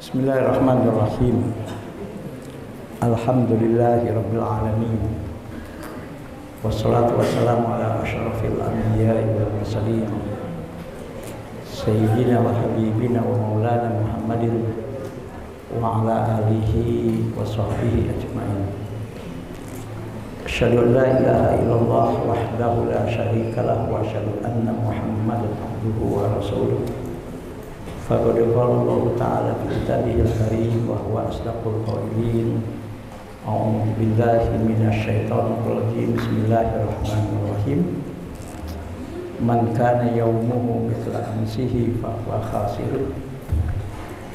Bismillahirrahmanirrahim. Alhamdulillahirabbil alamin. Wassalatu wassalamu ala asyrafil anbiya'i wal mursalin. Sayyidina wa habibina wa maulana Muhammadin wa ala alihi wa sahbihi ajma'in. Asyhadu an la ilaha illallah wahdahu la syarika lahu wa asyhadu anna Muhammadan abduhu wa rasuluh. Faqad qala Allah ta'ala fi kitabihil karim wa huwa asdaqul qailin. A'udzu billahi minasy syaithanir rajim. Bismillahirrahmanirrahim. Man kana yawmuhu mithla amsihi fa huwa khasir.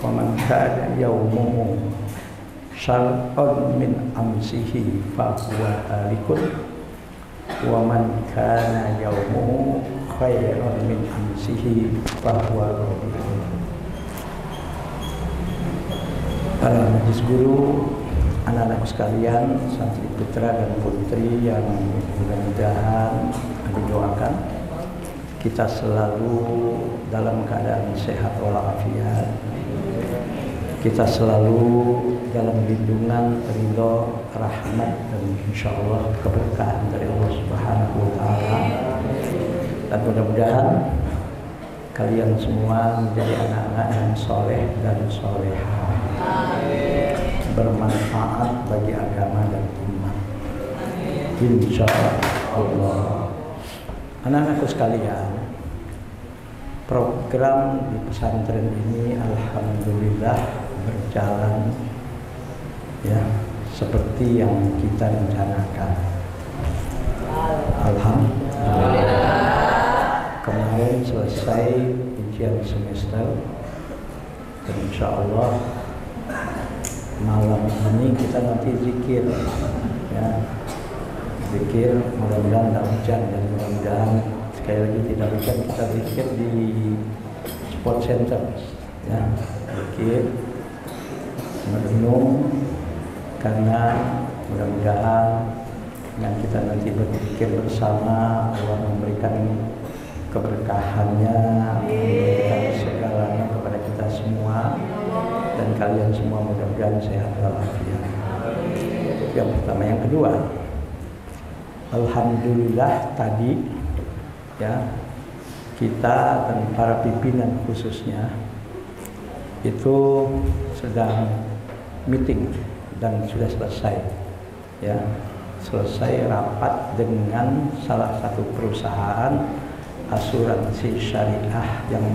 Wa man kana yawmuhu syar'un min amsihi fa huwa halikun. Wa man kana yawmuhu khairan min amsihi fa huwa radiyun. Para majlis guru, anak-anakku sekalian, santri putra dan putri yang mudah-mudahan didoakan, kita selalu dalam keadaan sehat walafiat. Kita selalu dalam lindungan, ridho, rahmat dan insyaallah keberkahan dari Allah Subhanahu wa taala. Dan mudah-mudahan kalian semua menjadi anak-anak yang soleh dan solehah, bermanfaat bagi agama dan umat, insyaallah. Anak-anakku sekalian, program di pesantren ini alhamdulillah berjalan ya seperti yang kita rencanakan. Alhamdulillah. Kemarin selesai ujian semester dan insyaallah malam ini kita nanti zikir ya, zikir, mudah-mudahan tidak hujan dan mudah-mudahan sekali lagi tidak hujan, kita zikir di sport center ya, zikir merenung, karena mudah-mudahan yang kita nanti berzikir bersama Allah memberikan keberkahannya, memberikan segalanya kepada kita semua, dan kalian semua mudah-mudahan sehat walafiat. Yang pertama. Yang kedua, alhamdulillah tadi ya kita dan para pimpinan khususnya itu sedang meeting dan sudah selesai ya, selesai rapat dengan salah satu perusahaan asuransi syariah yang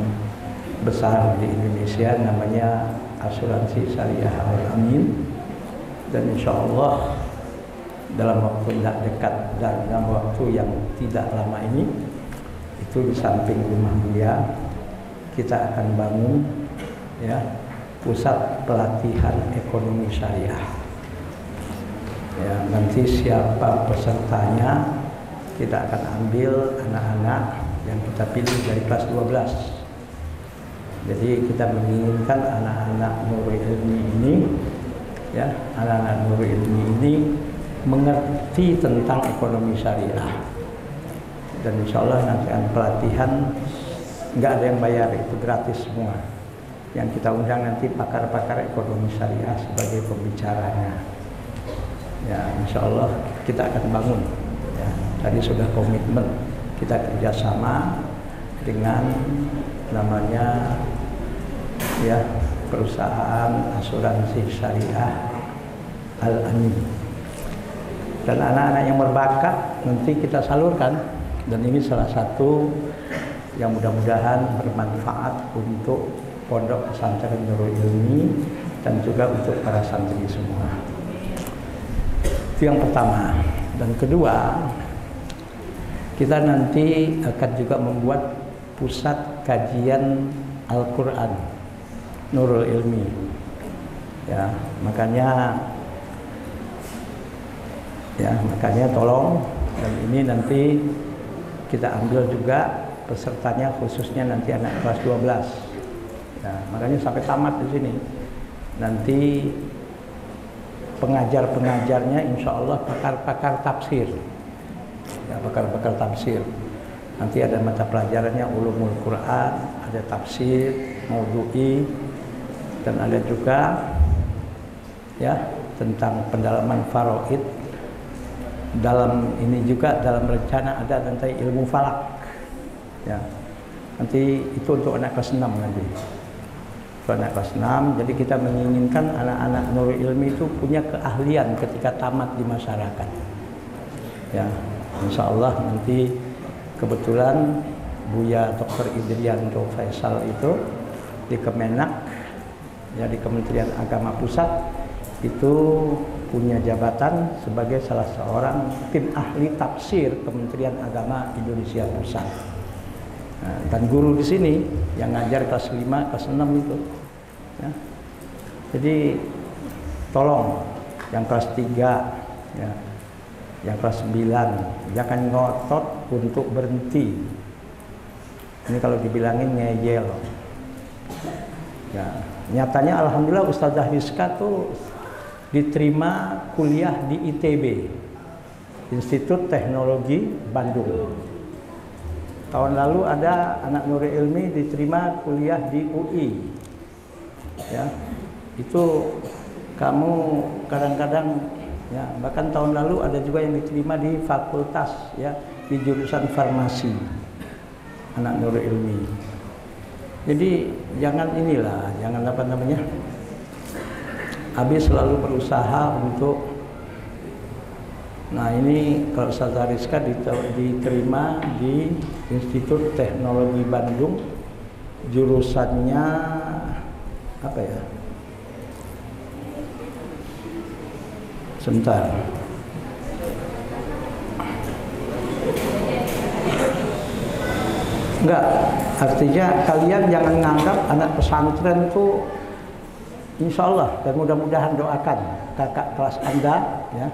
besar di Indonesia, namanya Asuransi Syariah Al-Amin. Dan insya Allah dalam waktu tidak dekat dan dalam waktu yang tidak lama ini, itu di samping rumah dia kita akan bangun ya pusat pelatihan ekonomi syariah ya. Nanti siapa pesertanya, kita akan ambil anak-anak yang kita pilih dari kelas 12. Jadi kita menginginkan anak-anak Nurul Ilmi ini ya, anak-anak Nurul Ilmi ini mengerti tentang ekonomi syariah. Dan insya Allah nanti pelatihan nggak ada yang bayar, itu gratis semua. Yang kita undang nanti pakar-pakar ekonomi syariah sebagai pembicaranya. Ya, insya Allah kita akan bangun. Ya, tadi sudah komitmen kita kerjasama dengan namanya ya perusahaan asuransi syariah Al-Amin. Dan anak-anak yang berbakat nanti kita salurkan, dan ini salah satu yang mudah-mudahan bermanfaat untuk pondok pesantren Nurul Ilmi dan juga untuk para santri semua. Itu yang pertama. Dan kedua, kita nanti akan juga membuat pusat kajian Al-Quran Nurul Ilmi ya, makanya tolong, dan ini nanti kita ambil juga pesertanya khususnya nanti anak kelas 12 ya, makanya sampai tamat di sini. Nanti pengajar-pengajarnya insya Allah pakar-pakar tafsir ya, pakar-pakar tafsir. Nanti ada mata pelajarannya ulumul Quran, ada tafsir, maudhu'i, dan ada juga ya tentang pendalaman faraid. Dalam ini juga dalam rencana ada tentang ilmu falak. Ya. Nanti itu untuk anak kelas 6 nanti. Untuk anak kelas 6, jadi kita menginginkan anak-anak Nurul Ilmi itu punya keahlian ketika tamat di masyarakat. Ya, insya Allah nanti kebetulan Buya Dr. Idrianto Faisal itu di Kemenak, ya di Kementerian Agama Pusat itu punya jabatan sebagai salah seorang tim ahli tafsir Kementerian Agama Indonesia Pusat. Nah, dan guru di sini yang ngajar kelas 5, kelas 6 itu. Ya. Jadi tolong yang kelas 3, ya, yang kelas 9 jangan ngotot untuk berhenti. Ini kalau dibilangin ngeyel. Ya, nyatanya alhamdulillah Ustazah Rizka tuh diterima kuliah di ITB, Institut Teknologi Bandung. Tahun lalu ada anak Nurul Ilmi diterima kuliah di UI. Ya, itu kamu kadang-kadang ya, bahkan tahun lalu ada juga yang diterima di fakultas ya di jurusan farmasi anak Nurul Ilmi. Jadi jangan inilah, jangan apa namanya. Abi selalu berusaha untuk, nah ini kalau Ustazah Rizka diterima di Institut Teknologi Bandung, jurusannya apa ya? Sebentar. Enggak, artinya kalian jangan nganggap anak pesantren itu, insya Allah, dan mudah-mudahan doakan kakak kelas Anda, ya.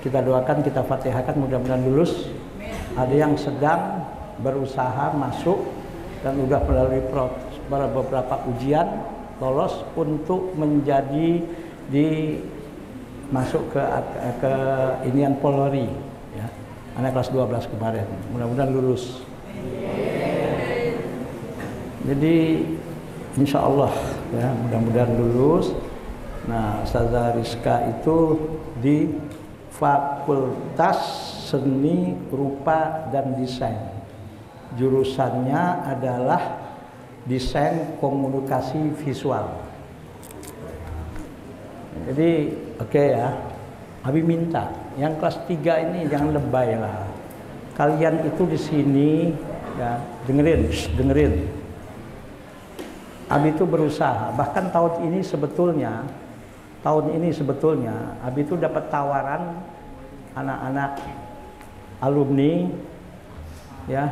Kita doakan, kita fatihahkan, mudah-mudahan lulus. Ada yang sedang berusaha masuk dan sudah melalui beberapa ujian, lolos untuk menjadi masuk ke inian Polri, ya. Anak kelas 12 kemarin, mudah-mudahan lulus. Jadi insya Allah ya mudah-mudahan lulus. Nah, Ustazah Rizka itu di Fakultas Seni Rupa dan Desain. Jurusannya adalah Desain Komunikasi Visual. Jadi oke ya, Abi minta yang kelas 3 ini jangan lebay lah. Kalian itu di sini ya dengerin. Abi itu berusaha, bahkan tahun ini sebetulnya Abi itu dapat tawaran anak-anak alumni ya,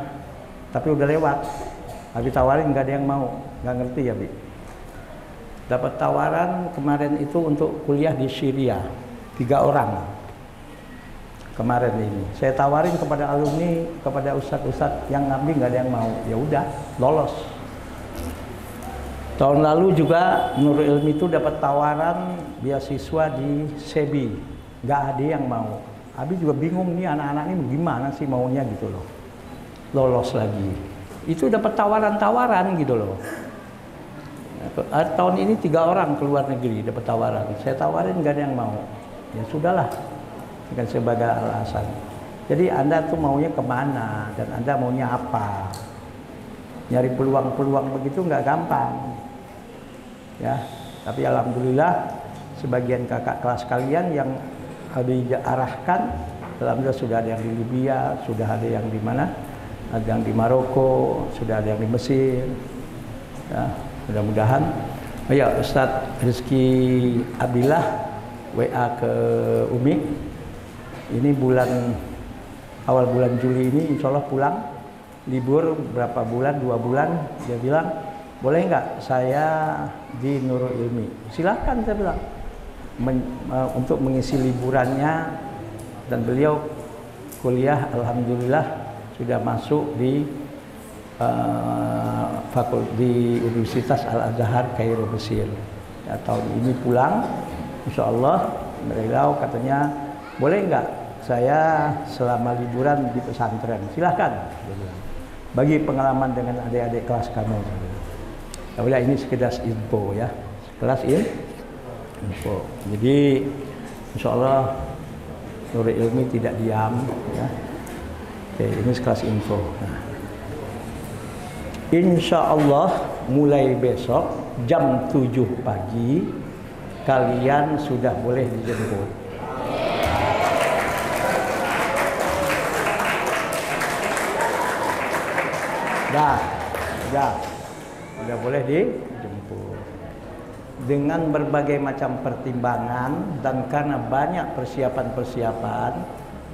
tapi udah lewat. Abi tawarin nggak ada yang mau, nggak ngerti ya Abi. Dapat tawaran kemarin itu untuk kuliah di Syria, 3 orang kemarin ini. Saya tawarin kepada alumni, kepada ustadz-ustadz yang ngambil nggak ada yang mau, ya udah lolos. Tahun lalu juga Nurul Ilmi itu dapat tawaran beasiswa di SEBI, nggak ada yang mau. Abi juga bingung nih anak-anak ini gimana sih maunya gitu loh. Lolos lagi. Itu dapat tawaran-tawaran gitu loh. Tahun ini 3 orang keluar negeri dapat tawaran. Saya tawarin nggak ada yang mau. Ya sudahlah, dengan sebagai alasan. Jadi Anda tuh maunya kemana dan Anda maunya apa? Nyari peluang-peluang begitu nggak gampang. Ya, tapi alhamdulillah sebagian kakak kelas kalian yang diarahkan, alhamdulillah sudah ada yang di Libya, sudah ada yang di mana? Ada yang di Maroko, sudah ada yang di Mesir. Ya, mudah-mudahan. Oh ya, Ustadz Rizky Abdillah WA ke Umi. Ini awal bulan Juli ini insya Allah pulang. Libur berapa bulan, 2 bulan. Dia bilang, boleh nggak saya di Nurul Ilmi? Silakan, saya bilang. Untuk mengisi liburannya, dan beliau kuliah alhamdulillah sudah masuk di di Universitas Al-Azhar Kairo Mesir. Ya, tahun ini pulang, insya Allah. Beliau katanya, boleh nggak saya selama liburan di pesantren? Silahkan. Bagi pengalaman dengan adik-adik kelas kamu. Ya udah, ini sekedar info ya. kelas info. Jadi insya Allah Nurul Ilmi tidak diam ya. Oke, ini kelas info. Nah, insya Allah mulai besok jam 7 pagi kalian sudah boleh dijemput. Sudah boleh dijemput. Dengan berbagai macam pertimbangan dan karena banyak persiapan-persiapan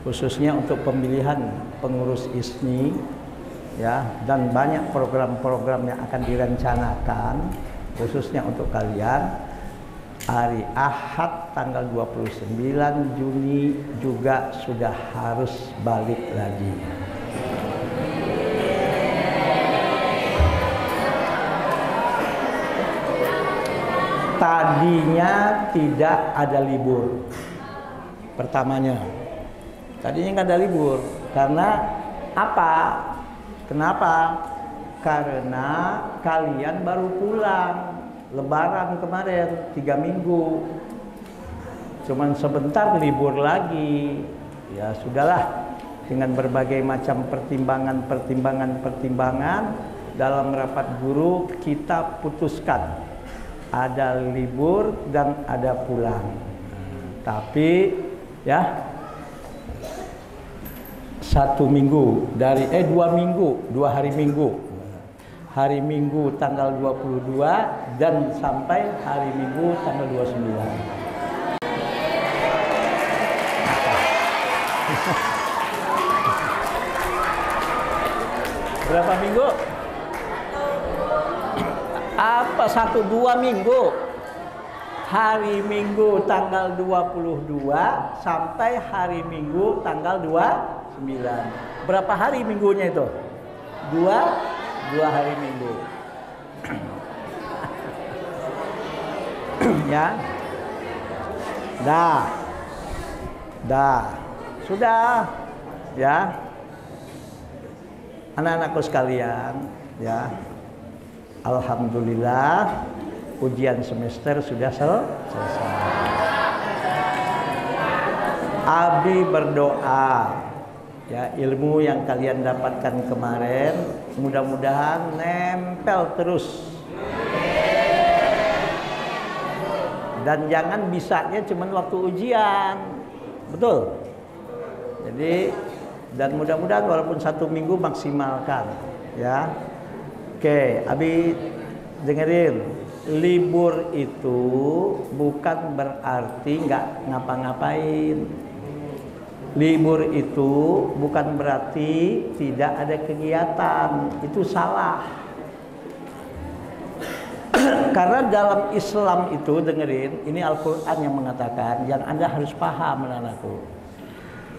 khususnya untuk pemilihan pengurus ISNI ya, dan banyak program-program yang akan direncanakan khususnya untuk kalian, hari Ahad tanggal 29 Juni juga sudah harus balik lagi. Tadinya tidak ada libur. Pertamanya tadinya nggak ada libur karena apa? Kenapa? Karena kalian baru pulang Lebaran kemarin 3 minggu, cuman sebentar libur lagi. Ya sudahlah, dengan berbagai macam pertimbangan dalam rapat guru kita putuskan ada libur dan ada pulang. Tapi ya 1 minggu dari 2 minggu, 2 hari Minggu. Hari Minggu tanggal 22 dan sampai hari Minggu tanggal 29. Berapa minggu? Apa 1-2 minggu? Hari Minggu tanggal 22 sampai hari Minggu tanggal 29. Berapa hari minggunya itu? 2 hari Minggu. Ya. Sudah. Ya. Anak-anakku sekalian, ya. Alhamdulillah ujian semester sudah selesai. Abi berdoa ya, ilmu yang kalian dapatkan kemarin mudah-mudahan nempel terus. Dan jangan bisanya cuma waktu ujian. Betul? Jadi dan mudah-mudahan walaupun 1 minggu maksimalkan ya. Oke, Abi dengerin, libur itu bukan berarti nggak ngapa-ngapain. Libur itu bukan berarti tidak ada kegiatan. Itu salah. Karena dalam Islam itu, dengerin, ini Al-Quran yang mengatakan, yang Anda harus paham anak-anakku.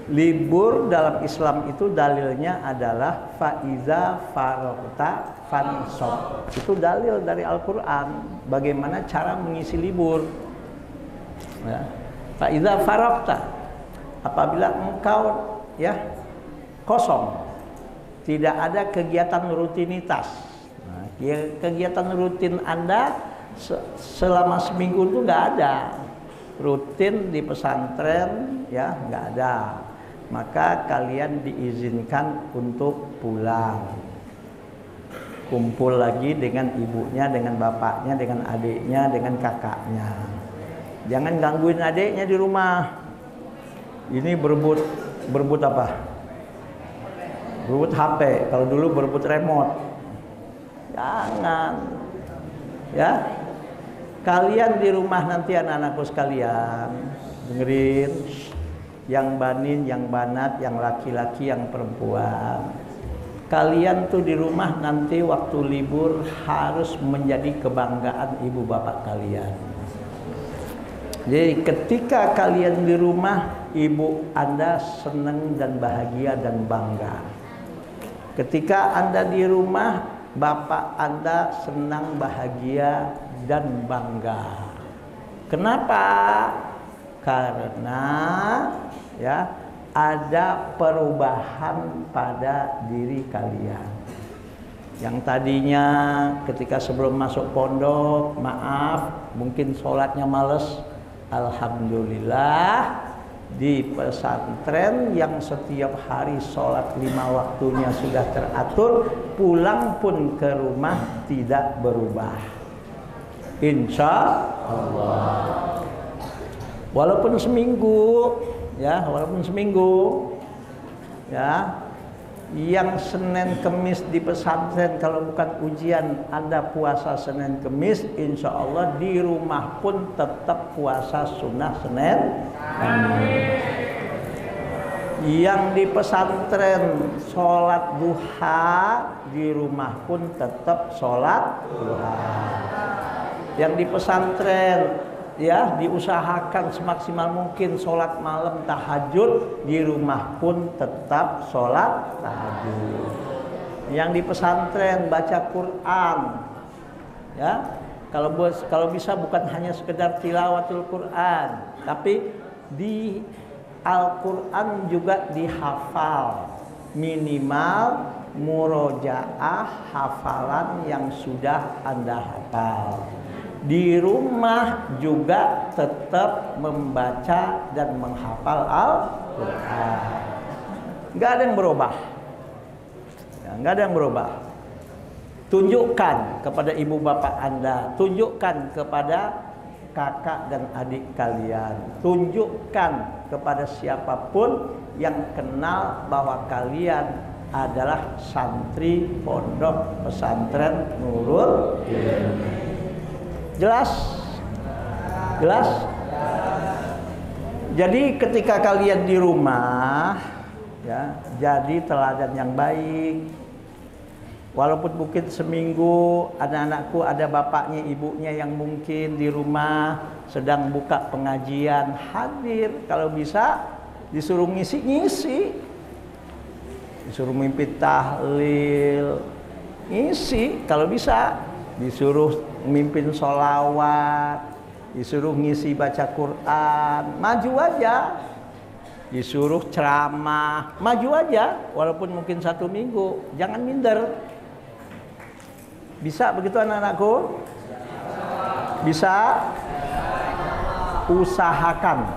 Libur dalam Islam itu dalilnya adalah faiza farogta fansob. Itu dalil dari Al-Quran. Bagaimana cara mengisi libur? Ya. Faiza farogta, apabila engkau ya kosong, tidak ada kegiatan rutinitas. Nah, kegiatan rutin Anda selama seminggu itu nggak ada. Rutin di pesantren ya nggak ada. Maka kalian diizinkan untuk pulang, kumpul lagi dengan ibunya, dengan bapaknya, dengan adiknya, dengan kakaknya. Jangan gangguin adiknya di rumah. Ini berebut apa? Berebut HP. Kalau dulu berebut remote. Jangan. Ya. Kalian di rumah nanti anak-anakku sekalian, dengerin, yang banin, yang banat, yang laki-laki, yang perempuan. Kalian tuh di rumah nanti waktu libur harus menjadi kebanggaan ibu bapak kalian. Jadi ketika kalian di rumah, ibu Anda senang dan bahagia dan bangga. Ketika Anda di rumah, bapak Anda senang, bahagia dan bangga. Kenapa? Karena ya ada perubahan pada diri kalian. Yang tadinya ketika sebelum masuk pondok, maaf, mungkin sholatnya males. Alhamdulillah, di pesantren yang setiap hari sholat 5 waktunya sudah teratur, pulang pun ke rumah tidak berubah. Insya Allah. Walaupun seminggu, ya, yang Senin Kemis di pesantren kalau bukan ujian ada puasa Senin Kemis, insya Allah di rumah pun tetap puasa sunnah Senin Kemis. Yang di pesantren sholat duha, di rumah pun tetap sholat duha. Yang di pesantren ya diusahakan semaksimal mungkin sholat malam tahajud, di rumah pun tetap sholat tahajud. Yang di pesantren baca Quran, ya kalau bisa bukan hanya sekedar tilawatul Quran, tapi di Al-Quran juga dihafal, minimal murojaah hafalan yang sudah Anda hafal. Di rumah juga tetap membaca dan menghafal Al-Quran. Nggak ada yang berubah, ya, nggak ada yang berubah. Tunjukkan kepada ibu bapak Anda, tunjukkan kepada kakak dan adik kalian, tunjukkan kepada siapapun yang kenal bahwa kalian adalah santri pondok pesantren Nurul Ilmi. Jelas? Jelas? Jadi ketika kalian di rumah, ya, jadi teladan yang baik. Walaupun mungkin seminggu anak-anakku ada bapaknya, ibunya yang mungkin di rumah sedang buka pengajian, hadir. Kalau bisa disuruh ngisi-ngisi, disuruh mimpi tahlil, ngisi. Kalau bisa disuruh mimpin sholawat, disuruh ngisi baca Quran, maju aja. Disuruh ceramah, maju aja. Walaupun mungkin 1 minggu, jangan minder. Bisa begitu anak-anakku? Bisa? Usahakan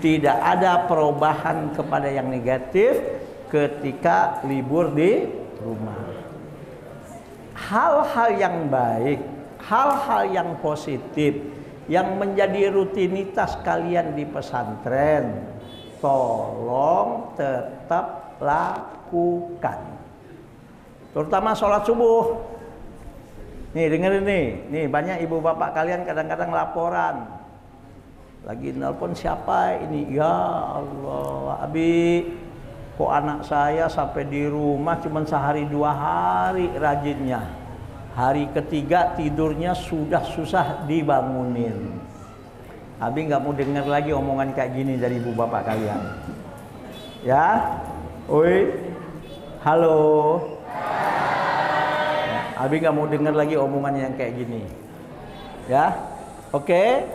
tidak ada perubahan kepada yang negatif ketika libur di rumah. Hal-hal yang baik, hal-hal yang positif yang menjadi rutinitas kalian di pesantren, tolong tetap lakukan. Terutama sholat subuh. Nih dengerin nih banyak ibu bapak kalian kadang-kadang laporan. Lagi nelpon siapa ini? Ya Allah, Abi, kok anak saya sampai di rumah cuma sehari 2 hari rajinnya. Hari ketiga tidurnya sudah susah dibangunin. Abi nggak mau dengar lagi omongan kayak gini dari ibu bapak kalian. Ya, oi, halo. Abi nggak mau dengar lagi omongan yang kayak gini. Ya, oke.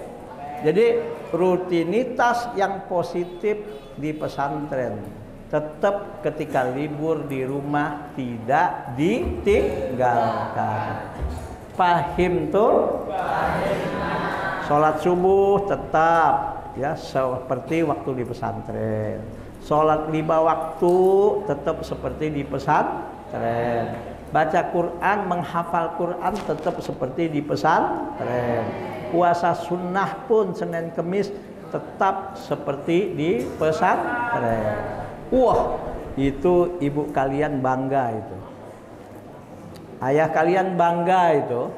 Jadi rutinitas yang positif di pesantren. Tetap ketika libur di rumah tidak ditinggalkan. Pahim tuh? Sholat subuh tetap ya seperti waktu di pesantren. Sholat 5 waktu tetap seperti di pesantren. Baca Quran, menghafal Quran tetap seperti di pesantren. Puasa sunnah pun Senin Kemis tetap seperti di pesantren. Wah, itu ibu kalian bangga itu. Ayah kalian bangga itu.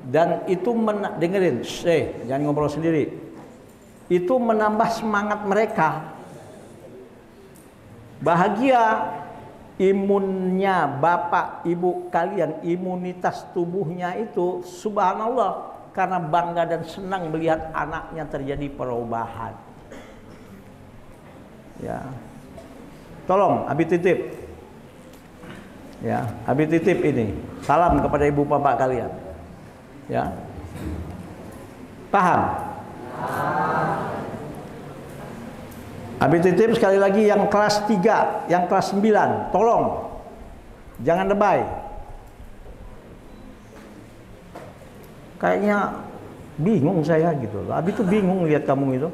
Dan itu dengerin, jangan ngobrol sendiri. Itu menambah semangat mereka. Bahagia imunnya bapak ibu kalian, imunitas tubuhnya itu subhanallah, karena bangga dan senang melihat anaknya terjadi perubahan. Ya. Tolong Abi titip. Ya, Abi titip ini. Salam kepada ibu bapak kalian. Ya. Paham? Abi titip sekali lagi yang kelas 3, yang kelas 9, tolong jangan lebay. Kayaknya bingung saya gitu. Abi tuh bingung lihat kamu itu.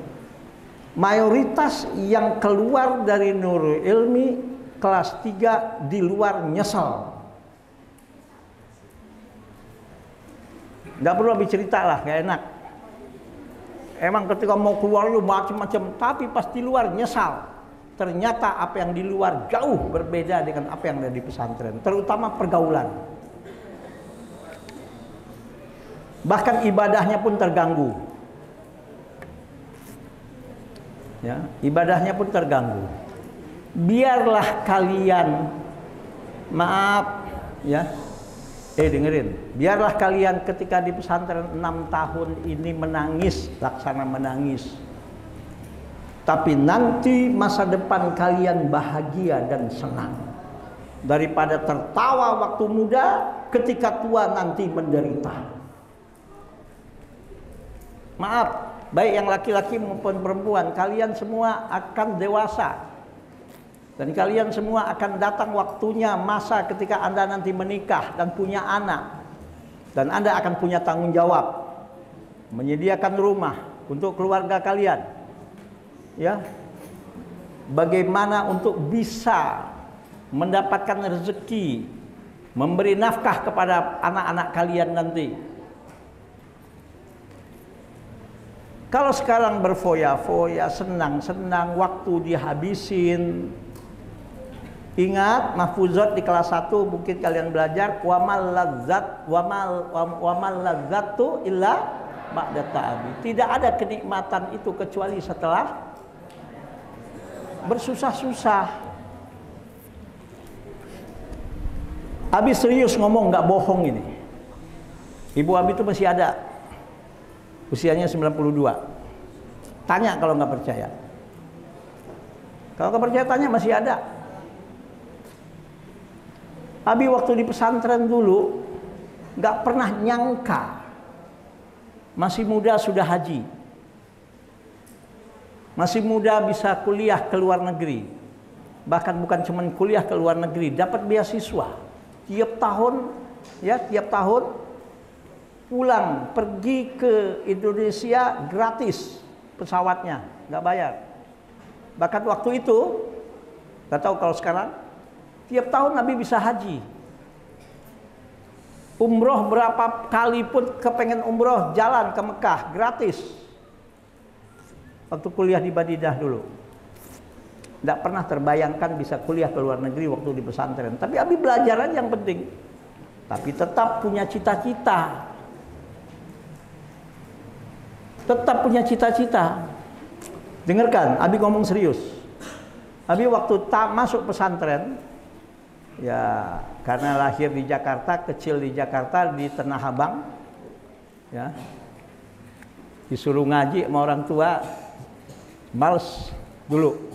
Mayoritas yang keluar dari Nurul Ilmi kelas 3 di luar nyesel. Nggak perlu Abi cerita lah, gak enak. Emang ketika mau keluar lu macam-macam, tapi pas di luar nyesal. Ternyata apa yang di luar jauh berbeda dengan apa yang ada di pesantren, terutama pergaulan. Bahkan ibadahnya pun terganggu. Ya, ibadahnya pun terganggu. Biarlah kalian, maaf ya, dengerin. Biarlah kalian ketika di pesantren 6 tahun ini menangis, laksana menangis. Tapi nanti masa depan kalian bahagia dan senang. Daripada tertawa waktu muda, ketika tua nanti menderita. Maaf, baik yang laki-laki maupun perempuan, kalian semua akan dewasa. Dan kalian semua akan datang waktunya, masa ketika Anda nanti menikah dan punya anak. Dan Anda akan punya tanggung jawab menyediakan rumah untuk keluarga kalian. Ya. Bagaimana untuk bisa mendapatkan rezeki, memberi nafkah kepada anak-anak kalian nanti. Kalau sekarang berfoya-foya, senang-senang, waktu dihabisin. Ingat, mahfuzat di kelas 1 mungkin kalian belajar wamal ladzatu illa ba'da ta'abi. Tidak ada kenikmatan itu kecuali setelah bersusah-susah. Abi serius ngomong, nggak bohong ini. Ibu Abi itu masih ada. Usianya 92. Tanya kalau nggak percaya. Kalau nggak percaya tanya, masih ada. Abi waktu di pesantren dulu nggak pernah nyangka masih muda sudah haji. Masih muda bisa kuliah ke luar negeri. Bahkan bukan cuma kuliah ke luar negeri, dapat beasiswa. Tiap tahun pulang pergi ke Indonesia gratis pesawatnya, nggak bayar. Bahkan waktu itu, nggak tahu kalau sekarang, tiap tahun Nabi bisa haji. Umroh berapa kali pun kepengen umroh, jalan ke Mekah gratis. Waktu kuliah di Madinah dulu, nggak pernah terbayangkan bisa kuliah ke luar negeri waktu di pesantren. Tapi Abi belajar aja yang penting. Tapi tetap punya cita-cita. Tetap punya cita-cita. Dengarkan, Abi ngomong serius. Abi waktu masuk pesantren, ya karena lahir di Jakarta, kecil di Jakarta, di Tanah Abang, ya disuruh ngaji sama orang tua, males dulu.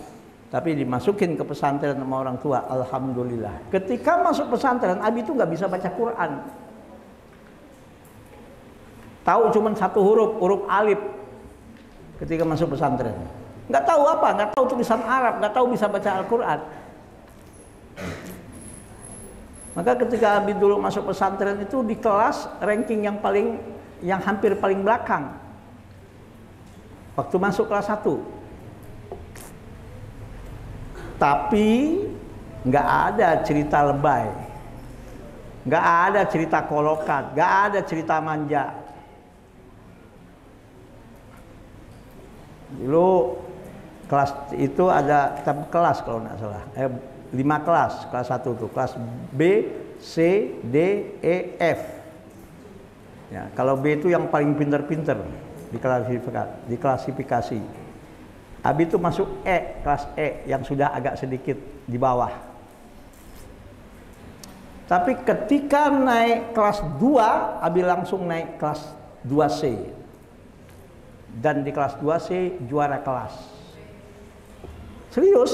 Tapi dimasukin ke pesantren sama orang tua, alhamdulillah. Ketika masuk pesantren, Abi itu nggak bisa baca Quran. Tahu cuma 1 huruf alif ketika masuk pesantren. Nggak tahu apa, nggak tahu tulisan Arab, nggak tahu bisa baca Al-Quran. Maka ketika Abi dulu masuk pesantren itu di kelas ranking yang hampir paling belakang. Waktu masuk kelas 1. Tapi nggak ada cerita lebay, nggak ada cerita kolokan, nggak ada cerita manja. Dulu kelas itu ada kelas kalau nggak salah, 5 kelas, kelas 1 itu kelas B, C, D, E, F. Ya, kalau B itu yang paling pinter-pinter diklasifikasi. Abi itu masuk E, kelas E yang sudah agak sedikit di bawah. Tapi ketika naik kelas 2, Abi langsung naik kelas 2C. Dan di kelas 2C juara kelas. Serius.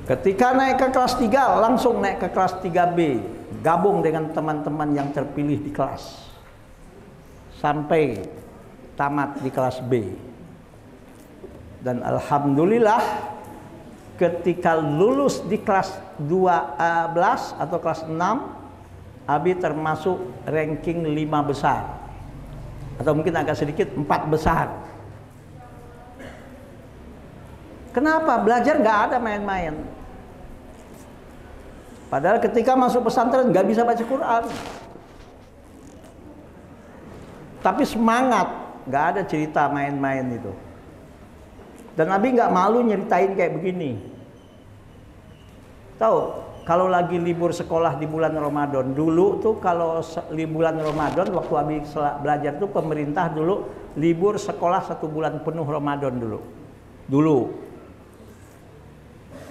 Ketika naik ke kelas 3, langsung naik ke kelas 3B. Gabung dengan teman-teman yang terpilih di kelas. Sampai tamat di kelas B. Dan alhamdulillah ketika lulus di kelas 12 atau kelas 6, Abi termasuk ranking 5 besar. Atau mungkin agak sedikit 4 besar. Kenapa? Belajar nggak ada main-main. Padahal ketika masuk pesantren nggak bisa baca Quran. Tapi semangat, nggak ada cerita main-main itu. Dan Abi nggak malu nyeritain kayak begini. Tahu, kalau lagi libur sekolah di bulan Ramadan, dulu tuh kalau bulan Ramadan waktu Abi belajar tuh pemerintah dulu libur sekolah 1 bulan penuh Ramadan dulu.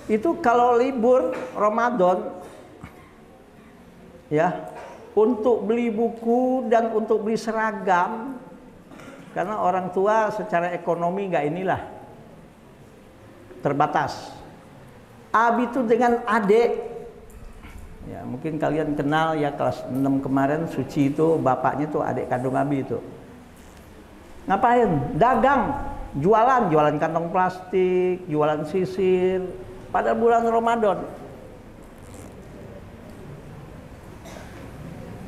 Itu kalau libur Ramadan ya, untuk beli buku dan untuk beli seragam, karena orang tua secara ekonomi nggak inilah, terbatas. Abi itu dengan adik, ya mungkin kalian kenal ya, kelas 6 kemarin Suci itu bapaknya tuh adik kandung Abi itu. Ngapain? Dagang, jualan kantong plastik, jualan sisir pada bulan Ramadan.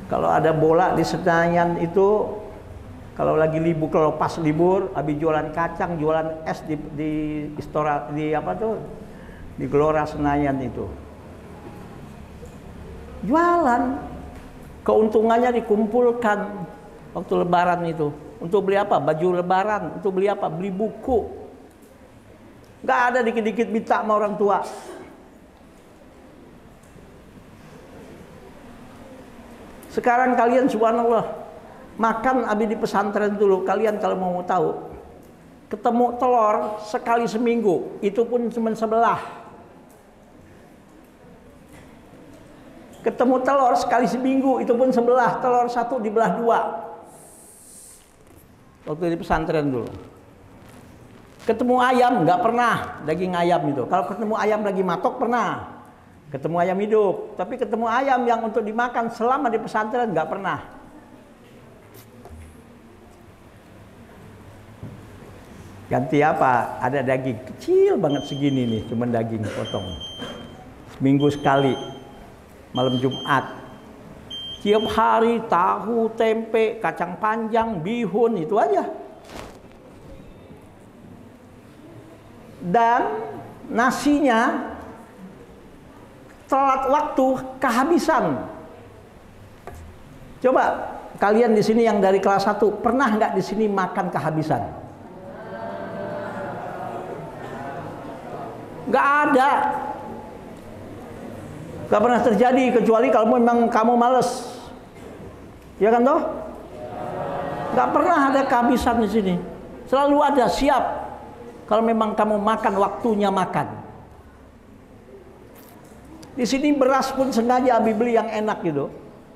Kalau ada bola di Senayan itu, kalau lagi libur, kalau pas libur, Abi jualan kacang, jualan es di Istora, di apa tuh, di Gelora Senayan itu. Jualan, keuntungannya dikumpulkan waktu Lebaran itu. Untuk beli apa? Baju Lebaran. Untuk beli apa? Beli buku. Gak ada dikit-dikit minta sama orang tua. Sekarang kalian subhanallah, makan Abi di pesantren dulu, kalian kalau mau tahu, ketemu telur sekali seminggu, itu pun cuma sebelah. Ketemu telur sekali seminggu, itu pun sebelah, telur satu dibelah 2. Waktu di pesantren dulu. Ketemu ayam, nggak pernah daging ayam itu. Kalau ketemu ayam lagi matok pernah. Ketemu ayam hidup, tapi ketemu ayam yang untuk dimakan selama di pesantren nggak pernah. Ganti apa? Ada daging kecil banget segini nih, cuman daging potong. Seminggu sekali, malam Jumat. Tiap hari tahu, tempe, kacang panjang, bihun, itu aja. Dan nasinya telat waktu, kehabisan. Coba kalian di sini yang dari kelas 1 pernah nggak di sini makan kehabisan? Nggak ada. Nggak pernah terjadi kecuali kalau memang kamu males. Ya kan toh? Nggak pernah ada kehabisan di sini. Selalu ada, siap. Kalau memang kamu makan, waktunya makan. Di sini beras pun sengaja Abi beli yang enak gitu.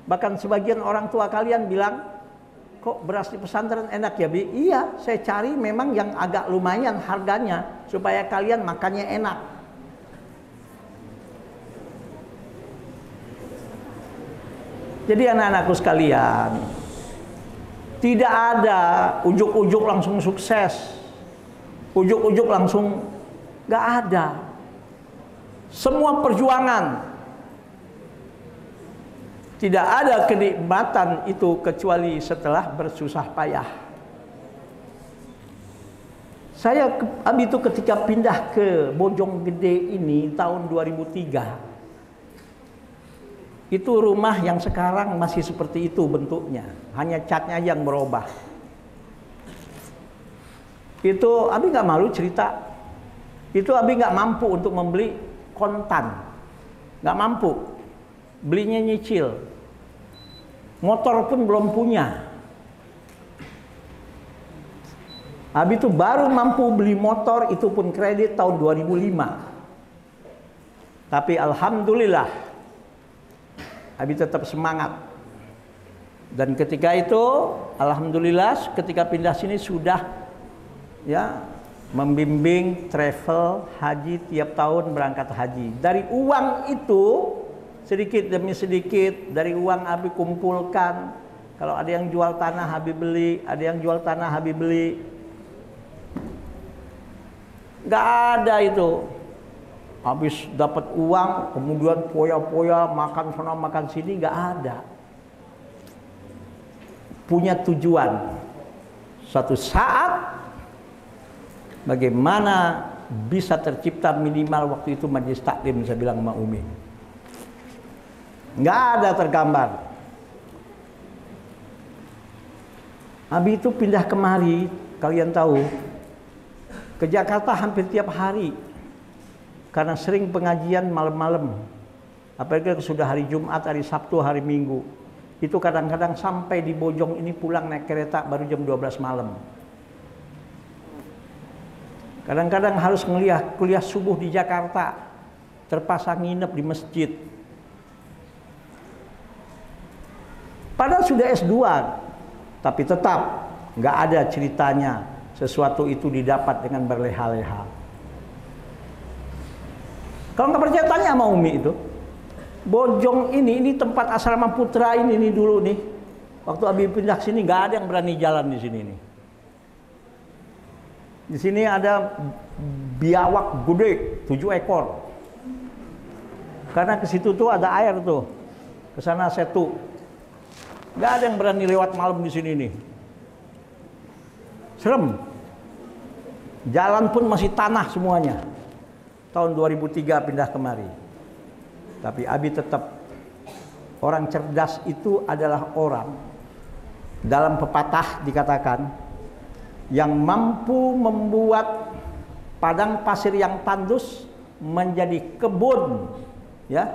Bahkan sebagian orang tua kalian bilang, kok beras di pesantren enak ya Bi? Iya, saya cari memang yang agak lumayan harganya supaya kalian makannya enak. Jadi anak-anakku sekalian, tidak ada ujuk-ujuk langsung sukses, ujuk-ujuk langsung gak ada. Semua perjuangan, tidak ada kenikmatan itu kecuali setelah bersusah payah. Saya Abi itu ketika pindah ke Bojonggede ini tahun 2003. Itu rumah yang sekarang masih seperti itu bentuknya, hanya catnya yang berubah. Itu Abi nggak malu cerita. Itu Abi nggak mampu untuk membeli kontan, nggak mampu, belinya nyicil. Motor pun belum punya. Abi itu baru mampu beli motor, itu pun kredit tahun 2005. Tapi alhamdulillah, Abi tetap semangat. Dan ketika itu, alhamdulillah, ketika pindah sini sudah ya membimbing travel haji, tiap tahun berangkat haji. Dari uang itu sedikit demi sedikit, dari uang Abi kumpulkan. Kalau ada yang jual tanah Abi beli, ada yang jual tanah Abi beli. Nggak ada itu. Habis dapat uang, kemudian poya-poya makan sana makan sini, nggak ada. punya tujuan. Suatu saat bagaimana bisa tercipta minimal waktu itu majelis taklim, saya bilang sama Umi. Nggak ada tergambar. Abi itu pindah kemari, kalian tahu, ke Jakarta hampir tiap hari. Karena sering pengajian malam-malam. Apalagi sudah hari Jumat, hari Sabtu, hari Minggu. Itu kadang-kadang sampai di Bojong ini pulang naik kereta baru jam 12 malam. Kadang-kadang harus kuliah subuh di Jakarta. Terpaksa nginep di masjid. Padahal sudah S2. Tapi tetap nggak ada ceritanya sesuatu itu didapat dengan berleha-leha. Kalau nggak percaya tanya sama Umi itu. Bojong ini tempat asrama putra ini dulu nih. Waktu Abi pindah ke sini nggak ada yang berani jalan di sini nih. Di sini ada biawak gede 7 ekor. Karena ke situ tuh ada air tuh. Ke sana setu. Nggak ada yang berani lewat malam di sini nih. Serem. Jalan pun masih tanah semuanya. Tahun 2003 pindah kemari. Tapi Abi tetap, orang cerdas itu adalah orang, dalam pepatah dikatakan, yang mampu membuat padang pasir yang tandus menjadi kebun, ya,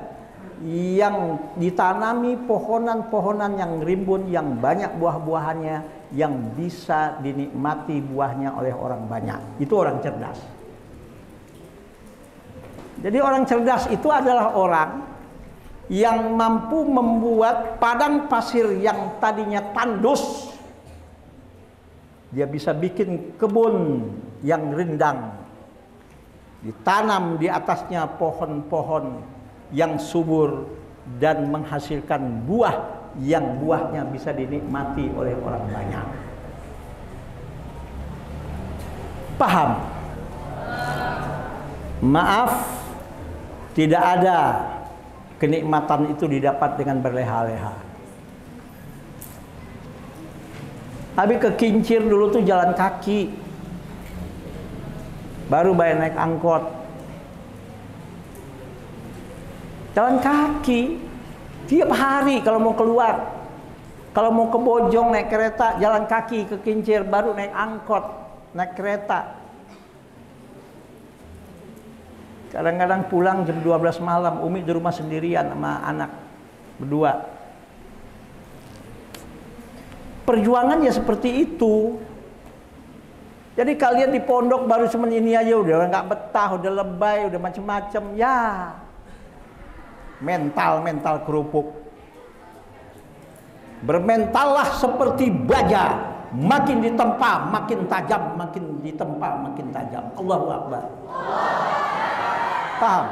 yang ditanami pohonan-pohonan yang rimbun, yang banyak buah-buahannya, yang bisa dinikmati buahnya oleh orang banyak. Itu orang cerdas. Jadi orang cerdas itu adalah orang yang mampu membuat padang pasir yang tadinya tandus, dia bisa bikin kebun yang rindang, ditanam di atasnya pohon-pohon yang subur dan menghasilkan buah yang buahnya bisa dinikmati oleh orang banyak. Paham? Maaf, tidak ada kenikmatan itu didapat dengan berleha-leha. Abi ke Kincir dulu tuh jalan kaki, baru bayar naik angkot. Jalan kaki tiap hari kalau mau keluar. Kalau mau ke Bojong naik kereta, jalan kaki ke Kincir, baru naik angkot, naik kereta. Kadang-kadang pulang jam 12 malam, Umi di rumah sendirian sama anak berdua. Perjuangan ya seperti itu. Jadi kalian di pondok baru cuma ini aja udah nggak betah, udah lebay, udah macem-macem. Ya, mental kerupuk. Bermentallah seperti baja, makin ditempa makin tajam, makin ditempa makin tajam. Allahu Akbar. Paham?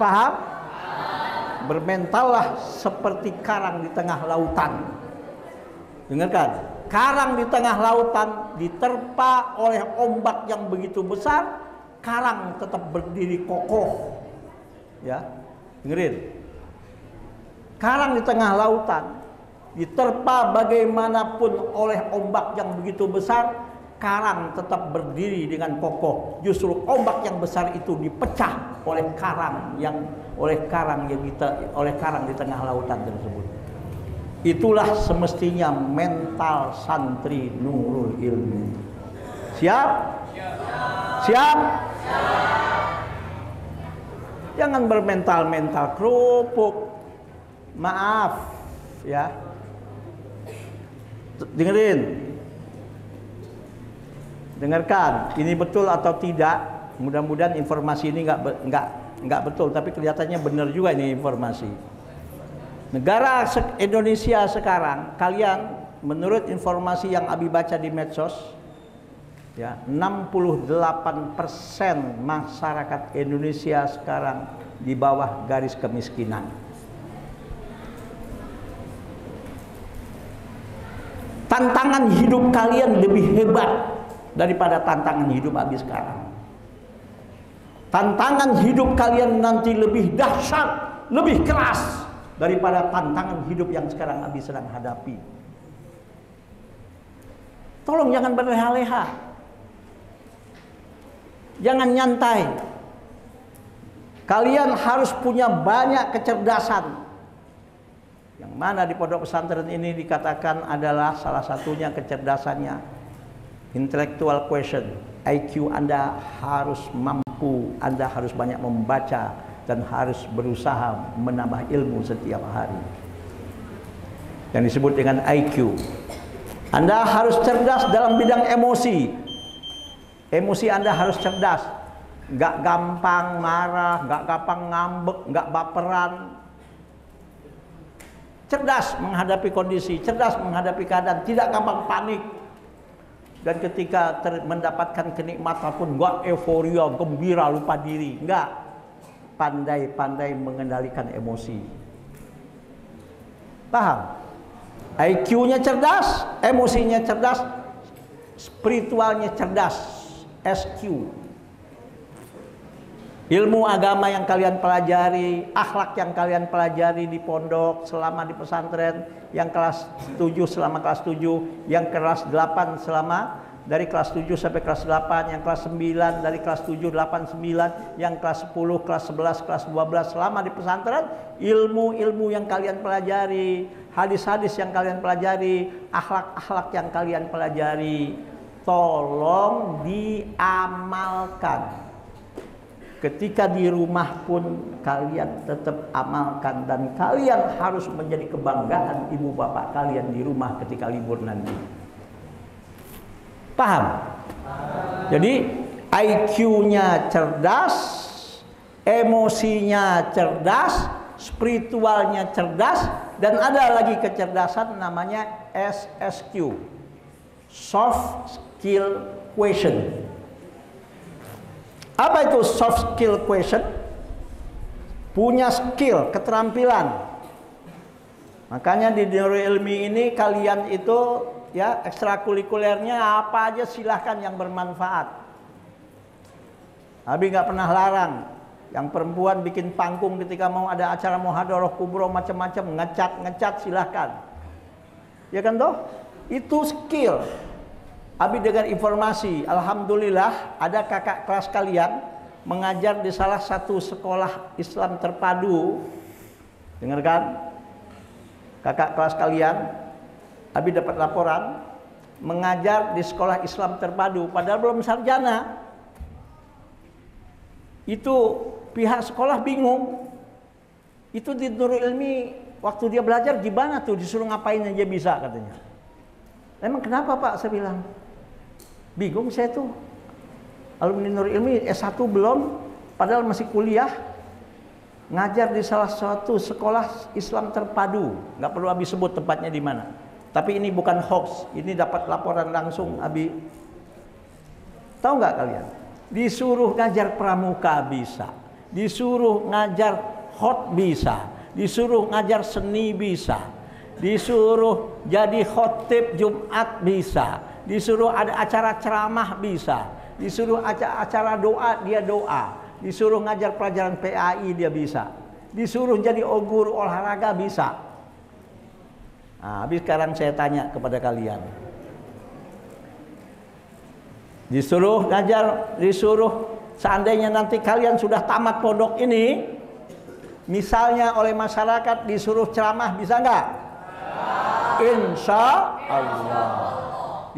Paham? Bermentallah seperti karang di tengah lautan. Dengarkan, karang di tengah lautan diterpa oleh ombak yang begitu besar, karang tetap berdiri kokoh. Ya, dengerin. Karang di tengah lautan diterpa bagaimanapun oleh ombak yang begitu besar, karang tetap berdiri dengan kokoh. Justru ombak yang besar itu dipecah oleh karang di tengah lautan tersebut. Itulah semestinya mental santri Nurul Ilmi. Siap? Siap? Jangan bermental kerupuk. Maaf, ya. Dengerin. Dengarkan, ini betul atau tidak? Mudah-mudahan informasi ini nggak betul, tapi kelihatannya benar juga ini informasi. Negara Indonesia sekarang, kalian menurut informasi yang Abi baca di medsos, ya, 68% masyarakat Indonesia sekarang di bawah garis kemiskinan. Tantangan hidup kalian lebih hebat daripada tantangan hidup Abi sekarang. Tantangan hidup kalian nanti lebih dahsyat, lebih keras daripada tantangan hidup yang sekarang Abi sedang hadapi. Tolong jangan berleha-leha, jangan nyantai. Kalian harus punya banyak kecerdasan, yang mana di pondok pesantren ini dikatakan adalah salah satunya kecerdasannya intellectual quotient. IQ Anda harus mampu, Anda harus banyak membaca dan harus berusaha menambah ilmu setiap hari, yang disebut dengan IQ. Anda harus cerdas dalam bidang emosi. Emosi Anda harus cerdas, nggak gampang marah, nggak gampang ngambek, nggak baperan. Cerdas menghadapi kondisi, cerdas menghadapi keadaan, tidak gampang panik. Dan ketika mendapatkan kenikmatan pun nggak euforia, gembira, lupa diri, nggak. Pandai-pandai mengendalikan emosi. Paham? IQ-nya cerdas, emosinya cerdas, spiritualnya cerdas, SQ. Ilmu agama yang kalian pelajari, akhlak yang kalian pelajari di pondok selama di pesantren, yang kelas 7 selama kelas 7, yang kelas 8 selama dari kelas 7 sampai kelas 8, yang kelas 9 dari kelas 7, 8, 9, yang kelas 10, kelas 11, kelas 12 selama di pesantren, ilmu-ilmu yang kalian pelajari, hadis-hadis yang kalian pelajari, akhlak-akhlak yang kalian pelajari, tolong diamalkan. Ketika di rumah pun kalian tetap amalkan, dan kalian harus menjadi kebanggaan ibu bapak kalian di rumah ketika libur nanti. Paham? Jadi IQ-nya cerdas, emosinya cerdas, spiritualnya cerdas, dan ada lagi kecerdasan namanya SSQ, soft skill quotient. Apa itu soft skill quotient? Punya skill, keterampilan. Makanya di Nurul Ilmi ini kalian itu ya ekstrakurikulernya apa aja silahkan yang bermanfaat. Abi nggak pernah larang. Yang perempuan bikin panggung ketika mau ada acara muhadharah kubro macam-macam, ngecat silahkan. Ya kan toh? Itu skill. Abi dengan informasi, alhamdulillah ada kakak kelas kalian mengajar di salah satu sekolah Islam terpadu. Dengarkan, kakak kelas kalian, Abi dapat laporan mengajar di sekolah Islam terpadu, padahal belum sarjana. Itu pihak sekolah bingung. Itu di Nurul Ilmi waktu dia belajar gimana tuh, disuruh ngapain aja bisa katanya. Emang kenapa Pak? Saya bilang, bingung saya tuh. Alumni Nurul Ilmi S1 belum, padahal masih kuliah, ngajar di salah satu sekolah Islam terpadu. Nggak perlu Abi sebut tempatnya di mana. Tapi ini bukan hoax, ini dapat laporan langsung Abi. Tahu nggak kalian? Disuruh ngajar pramuka bisa, disuruh ngajar hot bisa, disuruh ngajar seni bisa, disuruh jadi khotib Jumat bisa, disuruh ada acara ceramah bisa, disuruh acara doa dia doa, disuruh ngajar pelajaran PAI dia bisa, disuruh jadi guru olahraga bisa. Nah, habis sekarang saya tanya kepada kalian, disuruh ngajar, disuruh seandainya nanti kalian sudah tamat pondok ini, misalnya oleh masyarakat disuruh ceramah bisa nggak? Insya Allah.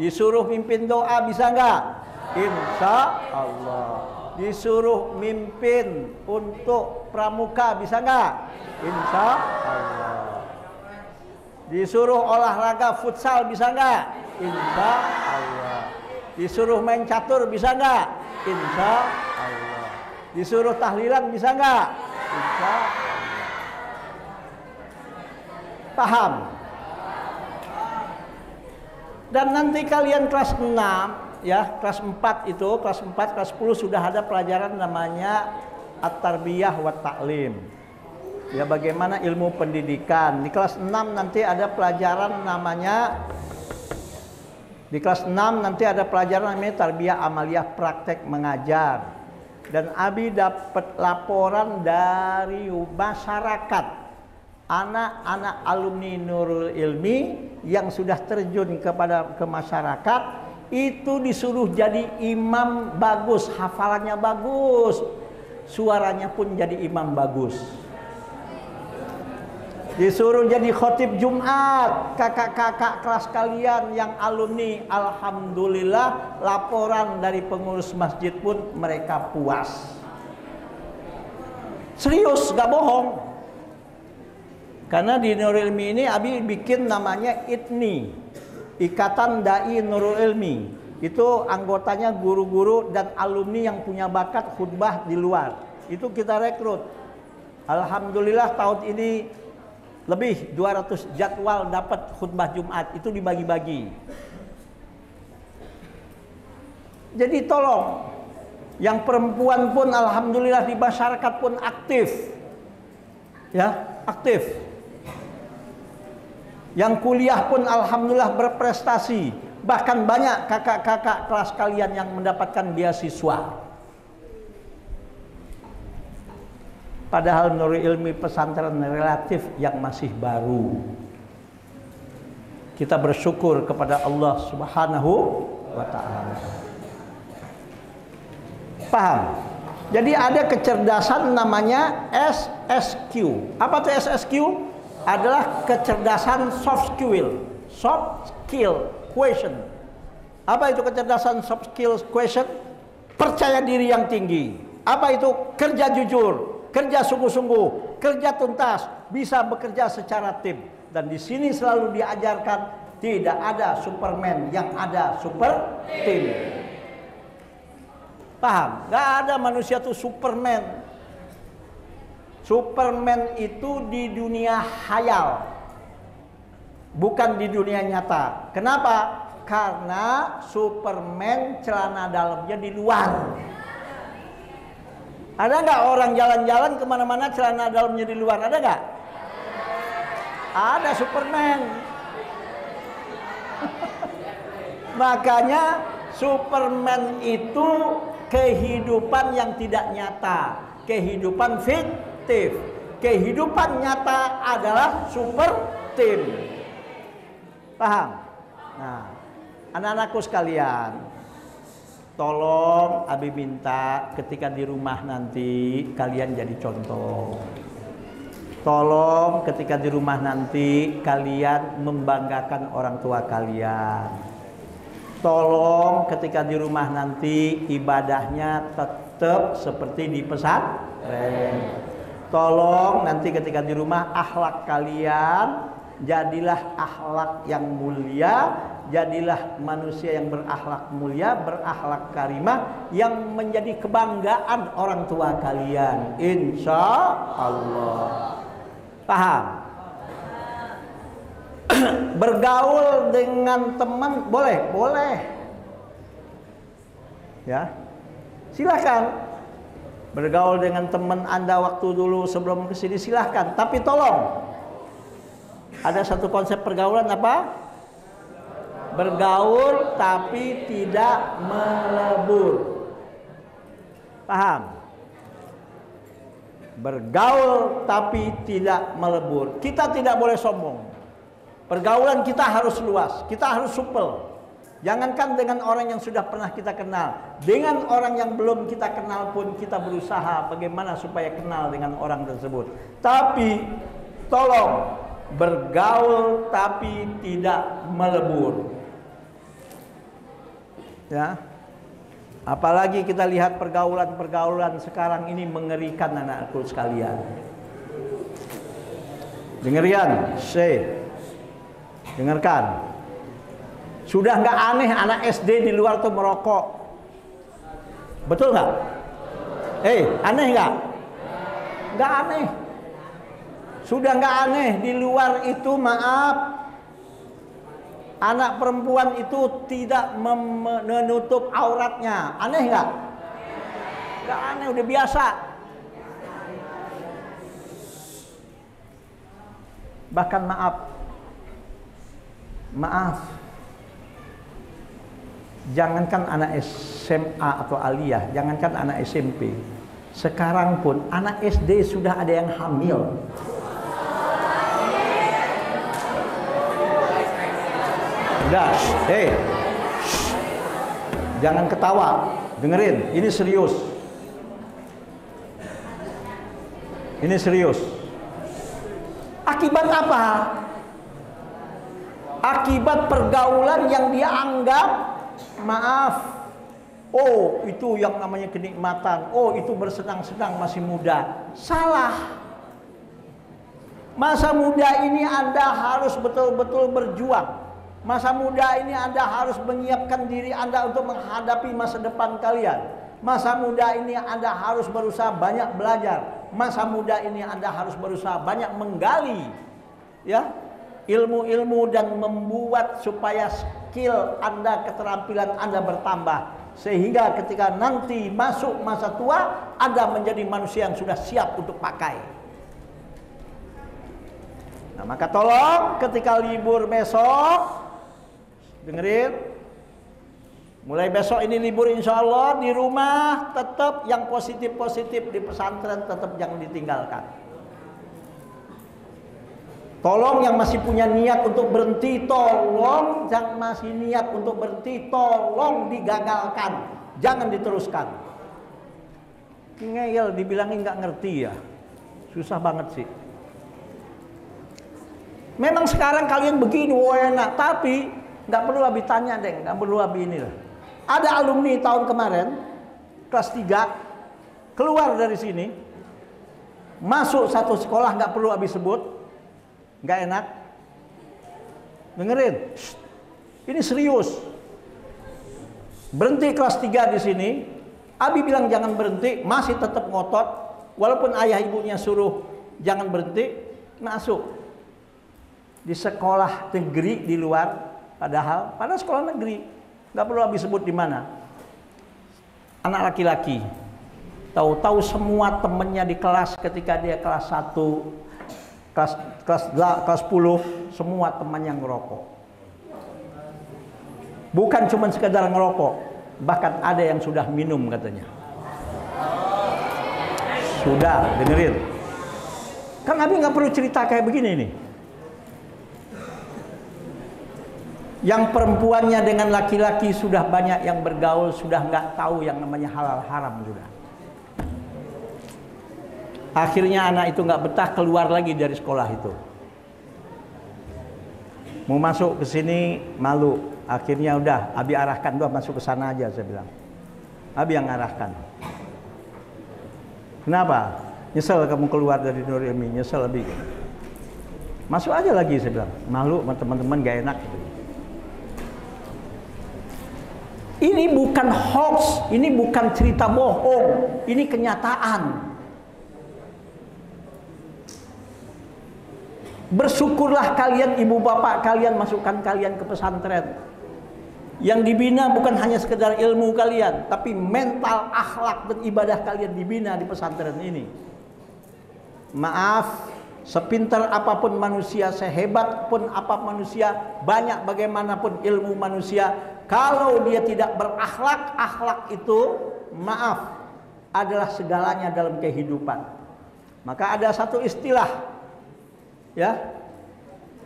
Disuruh mimpin doa bisa nggak? Insya Allah. Disuruh mimpin untuk pramuka bisa nggak? Insya Allah. Disuruh olahraga futsal bisa nggak? Insya Allah. Disuruh main catur bisa nggak? Insya Allah. Disuruh tahlilan bisa nggak? Insya Allah. Paham? Dan nanti kalian kelas 6 ya, kelas 4 itu, kelas 4, kelas 10 sudah ada pelajaran namanya At-Tarbiyah wa Ta'lim. Ya, bagaimana ilmu pendidikan. Di kelas 6 nanti ada pelajaran namanya, di kelas 6 nanti ada pelajaran namanya Tarbiyah Amaliyah, praktek mengajar. Dan Abi dapat laporan dari masyarakat anak-anak alumni Nurul Ilmi yang sudah terjun ke masyarakat itu disuruh jadi imam bagus, hafalannya bagus, suaranya pun jadi imam bagus. Disuruh jadi khotib Jumat, kakak-kakak kelas kalian yang alumni, alhamdulillah laporan dari pengurus masjid pun mereka puas. Serius, gak bohong. Karena di Nurul Ilmi ini Abi bikin namanya ITNI, Ikatan Dai Nurul Ilmi. Itu anggotanya guru-guru dan alumni yang punya bakat khutbah di luar. Itu kita rekrut. Alhamdulillah tahun ini lebih 200 jadwal dapat khutbah Jumat, itu dibagi-bagi. Jadi tolong, yang perempuan pun alhamdulillah di masyarakat pun aktif. Ya, aktif. Yang kuliah pun alhamdulillah berprestasi. Bahkan banyak kakak-kakak kelas kalian yang mendapatkan beasiswa. Padahal Nurul Ilmi pesantren relatif yang masih baru. Kita bersyukur kepada Allah Subhanahu wa ta'ala. Paham? Jadi ada kecerdasan namanya SSQ. Apa tuh SSQ? Adalah kecerdasan soft skill. Soft skill question. Apa itu kecerdasan soft skill question? Percaya diri yang tinggi. Apa itu? Kerja jujur, kerja sungguh-sungguh, kerja tuntas, bisa bekerja secara tim. Dan di sini selalu diajarkan tidak ada Superman, yang ada super tim. Paham? Gak ada manusia tuh Superman. Superman itu di dunia khayal, bukan di dunia nyata. Kenapa? Karena Superman celana dalamnya di luar. Ada nggak orang jalan-jalan kemana-mana celana dalamnya di luar? Ada nggak? Ada Superman. Makanya Superman itu kehidupan yang tidak nyata, kehidupan fiktif. Kehidupan nyata adalah super tim. Paham? Nah, anak-anakku sekalian, tolong Abi minta ketika di rumah nanti kalian jadi contoh. Tolong ketika di rumah nanti kalian membanggakan orang tua kalian. Tolong ketika di rumah nanti ibadahnya tetap seperti di pesantren. Tolong nanti ketika di rumah akhlak kalian jadilah akhlak yang mulia, jadilah manusia yang berakhlak mulia, berakhlak karimah, yang menjadi kebanggaan orang tua kalian, insya Allah. Paham? Bergaul dengan teman boleh? Boleh. Ya, silakan. Bergaul dengan teman Anda waktu dulu sebelum kesini silahkan. Tapi tolong, ada satu konsep pergaulan apa? Bergaul tapi tidak melebur. Paham? Bergaul tapi tidak melebur. Kita tidak boleh sombong. Pergaulan kita harus luas, kita harus supel. Jangankan dengan orang yang sudah pernah kita kenal, dengan orang yang belum kita kenal pun kita berusaha bagaimana supaya kenal dengan orang tersebut. Tapi tolong bergaul tapi tidak melebur. Ya. Apalagi kita lihat pergaulan-pergaulan sekarang ini mengerikan anak-anakku sekalian. Dengarkan, dengarkan. Sudah nggak aneh anak SD di luar tuh merokok. Betul nggak? Aneh nggak? Nggak aneh. Sudah nggak aneh di luar itu, maaf. Anak perempuan itu tidak menutup auratnya. Aneh nggak? Nggak aneh, udah biasa. Bahkan maaf. Jangankan anak SMA atau aliyah, jangankan anak SMP. Sekarang pun anak SD sudah ada yang hamil. Udah, hei, jangan ketawa, dengerin, ini serius. Ini serius. Akibat apa? Akibat pergaulan yang dia anggap, maaf, oh itu yang namanya kenikmatan, oh itu bersenang-senang masih muda. Salah. Masa muda ini Anda harus betul-betul berjuang. Masa muda ini Anda harus menyiapkan diri Anda untuk menghadapi masa depan kalian. Masa muda ini Anda harus berusaha banyak belajar. Masa muda ini Anda harus berusaha banyak menggali, ya, ilmu-ilmu dan membuat supaya skill Anda, keterampilan Anda bertambah. Sehingga ketika nanti masuk masa tua, Anda menjadi manusia yang sudah siap untuk pakai. Nah, maka tolong ketika libur besok, dengerin, mulai besok ini libur insya Allah, di rumah tetap yang positif-positif, di pesantren tetap jangan ditinggalkan. Tolong yang masih punya niat untuk berhenti, tolong yang masih niat untuk berhenti, tolong digagalkan, jangan diteruskan. Ngeyel dibilangin nggak ngerti ya, susah banget sih. Memang sekarang kalian begini, enak, tapi nggak perlu Abi tanya deh, nggak perlu Abi inilah. Ada alumni tahun kemarin kelas 3 keluar dari sini, masuk satu sekolah, nggak perlu Abi sebut, nggak enak. Dengerin, ini serius. Berhenti kelas 3 di sini, Abi bilang jangan berhenti, masih tetap ngotot, walaupun ayah ibunya suruh jangan berhenti, masuk di sekolah negeri di luar. Padahal sekolah negeri, nggak perlu Abi sebut di mana. Anak laki-laki, tahu-tahu semua temennya di kelas ketika dia kelas 1, kelas 10, semua temannya ngerokok. Bukan cuma sekedar ngerokok, bahkan ada yang sudah minum katanya. Sudah, dengerin. Kan Abi nggak perlu cerita kayak begini nih. Yang perempuannya dengan laki-laki sudah banyak yang bergaul, sudah nggak tahu yang namanya halal haram sudah. Akhirnya anak itu nggak betah, keluar lagi dari sekolah itu. Mau masuk ke sini malu. Akhirnya udah, Abi arahkan, doa masuk ke sana aja, saya bilang. Abi yang arahkan. Kenapa? Nyesel kamu keluar dari Nur Ilmi, nyesel Abi. Masuk aja lagi, saya bilang. Malu sama teman-teman, gak enak. Ini bukan hoax, ini bukan cerita bohong, ini kenyataan. Bersyukurlah kalian, ibu bapak kalian masukkan kalian ke pesantren. Yang dibina bukan hanya sekedar ilmu kalian, tapi mental, akhlak dan ibadah kalian dibina di pesantren ini. Maaf, sepintar apapun manusia, sehebat pun apa manusia, banyak bagaimanapun ilmu manusia, kalau dia tidak berakhlak, akhlak itu, maaf, adalah segalanya dalam kehidupan. Maka ada satu istilah, ya,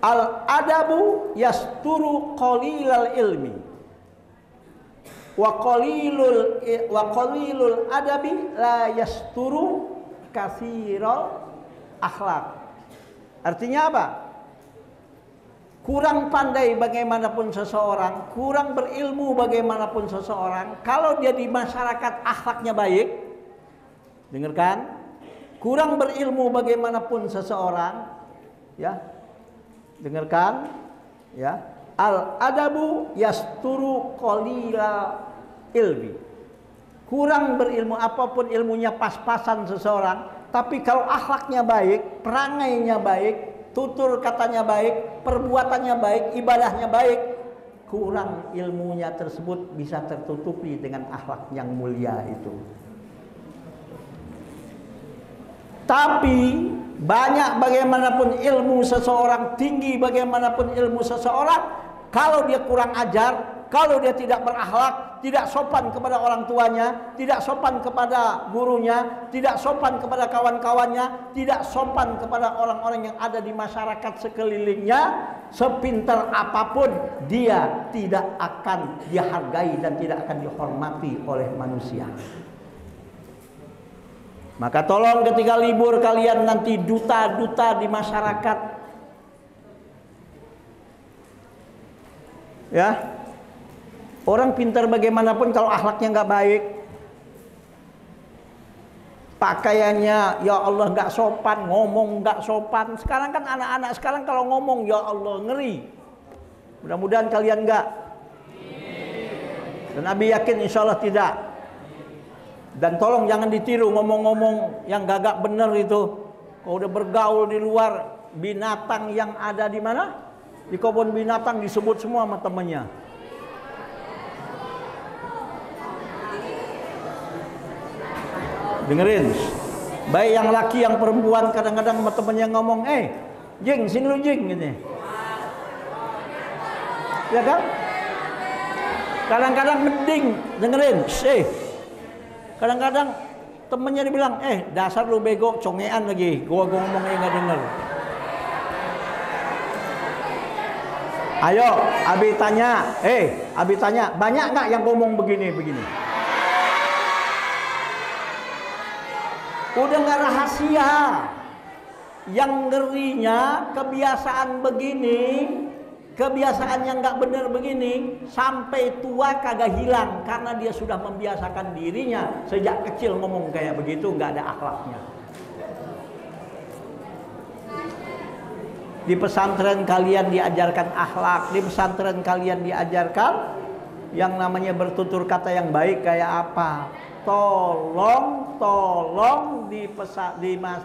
al-adabu yasturu qalilal ilmi wa qalilul adabi la yasturu katsiral akhlak. Artinya apa? Kurang pandai bagaimanapun seseorang, kurang berilmu bagaimanapun seseorang, kalau dia di masyarakat akhlaknya baik, dengarkan, kurang berilmu bagaimanapun seseorang, ya, dengarkan, ya, al adabu yasturu qalila ilmi. Kurang berilmu, apapun ilmunya pas-pasan seseorang, tapi kalau akhlaknya baik, perangainya baik, tutur katanya baik, perbuatannya baik, ibadahnya baik, kurang ilmunya tersebut bisa tertutupi dengan akhlak yang mulia itu. Tapi banyak bagaimanapun ilmu seseorang, tinggi bagaimanapun ilmu seseorang, kalau dia kurang ajar, kalau dia tidak berakhlak, tidak sopan kepada orang tuanya, tidak sopan kepada gurunya, tidak sopan kepada kawan-kawannya, tidak sopan kepada orang-orang yang ada di masyarakat sekelilingnya, sepintar apapun dia tidak akan dihargai dan tidak akan dihormati oleh manusia. Maka tolong ketika libur kalian nanti duta-duta di masyarakat, ya, orang pintar bagaimanapun kalau akhlaknya nggak baik, pakaiannya ya Allah nggak sopan, ngomong nggak sopan. Sekarang kan anak-anak sekarang kalau ngomong ya Allah ngeri. Mudah-mudahan kalian nggak. Dan Nabi yakin insya Allah tidak. Dan tolong jangan ditiru ngomong-ngomong yang gagak bener itu. Kalau udah bergaul di luar, binatang yang ada di mana? Di kebun binatang disebut semua sama temannya. Dengerin, baik yang laki yang perempuan kadang-kadang sama temennya ngomong, Jing, sini lu Jing, gitu. Ya kan? Kadang-kadang mending, dengerin, kadang-kadang temennya dibilang, dasar lu bego, congean lagi, gua ngomongnya nggak denger. Ayo, Abi tanya, banyak nggak yang ngomong begini-begini? Udah nggak rahasia. Yang ngerinya kebiasaan begini, kebiasaan yang nggak bener begini, sampai tua kagak hilang karena dia sudah membiasakan dirinya sejak kecil ngomong kayak begitu, nggak ada akhlaknya. Di pesantren kalian diajarkan akhlak, di pesantren kalian diajarkan yang namanya bertutur kata yang baik kayak apa. Tolong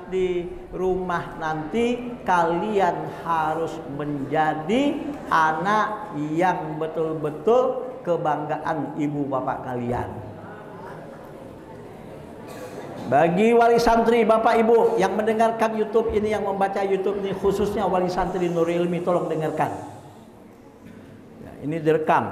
di rumah nanti kalian harus menjadi anak yang betul-betul kebanggaan ibu bapak kalian. Bagi wali santri bapak ibu yang mendengarkan YouTube ini, yang membaca YouTube ini, khususnya wali santri Nurul Ilmi, tolong dengarkan. Ya, ini direkam.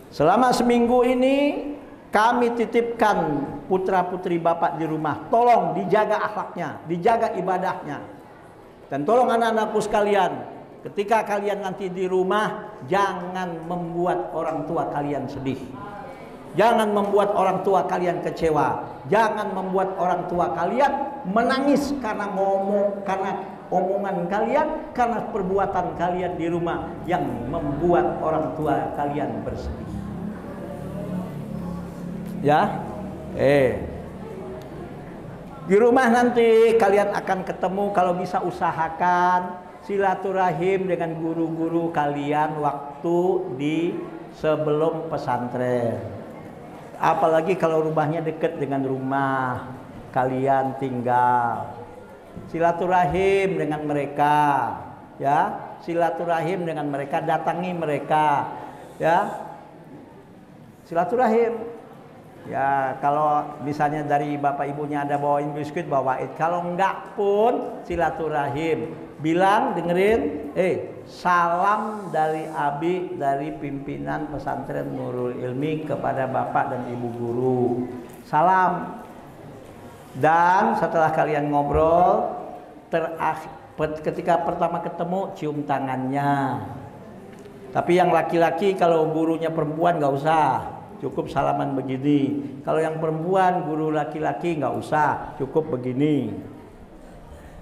Selama seminggu ini kami titipkan putra-putri bapak di rumah. Tolong dijaga akhlaknya, dijaga ibadahnya. Dan tolong anak-anakku sekalian, ketika kalian nanti di rumah, jangan membuat orang tua kalian sedih. Jangan membuat orang tua kalian kecewa. Jangan membuat orang tua kalian menangis karena omongan kalian, karena perbuatan kalian di rumah yang membuat orang tua kalian bersedih. Ya, di rumah nanti kalian akan ketemu, kalau bisa usahakan silaturahim dengan guru-guru kalian waktu di sebelum pesantren. Apalagi kalau rumahnya dekat dengan rumah kalian tinggal. Silaturahim dengan mereka, ya. Silaturahim dengan mereka, datangi mereka, ya. Silaturahim. Ya, kalau misalnya dari bapak ibunya ada bawain biskuit, bawain. Kalau enggak pun silaturahim. Bilang, dengerin, salam dari Abi, dari pimpinan pesantren Nurul Ilmi kepada bapak dan ibu guru. Salam. Dan setelah kalian ngobrol, ketika pertama ketemu cium tangannya. Tapi yang laki-laki kalau gurunya perempuan nggak usah. Cukup salaman begini. Kalau yang perempuan, guru laki-laki nggak usah, cukup begini.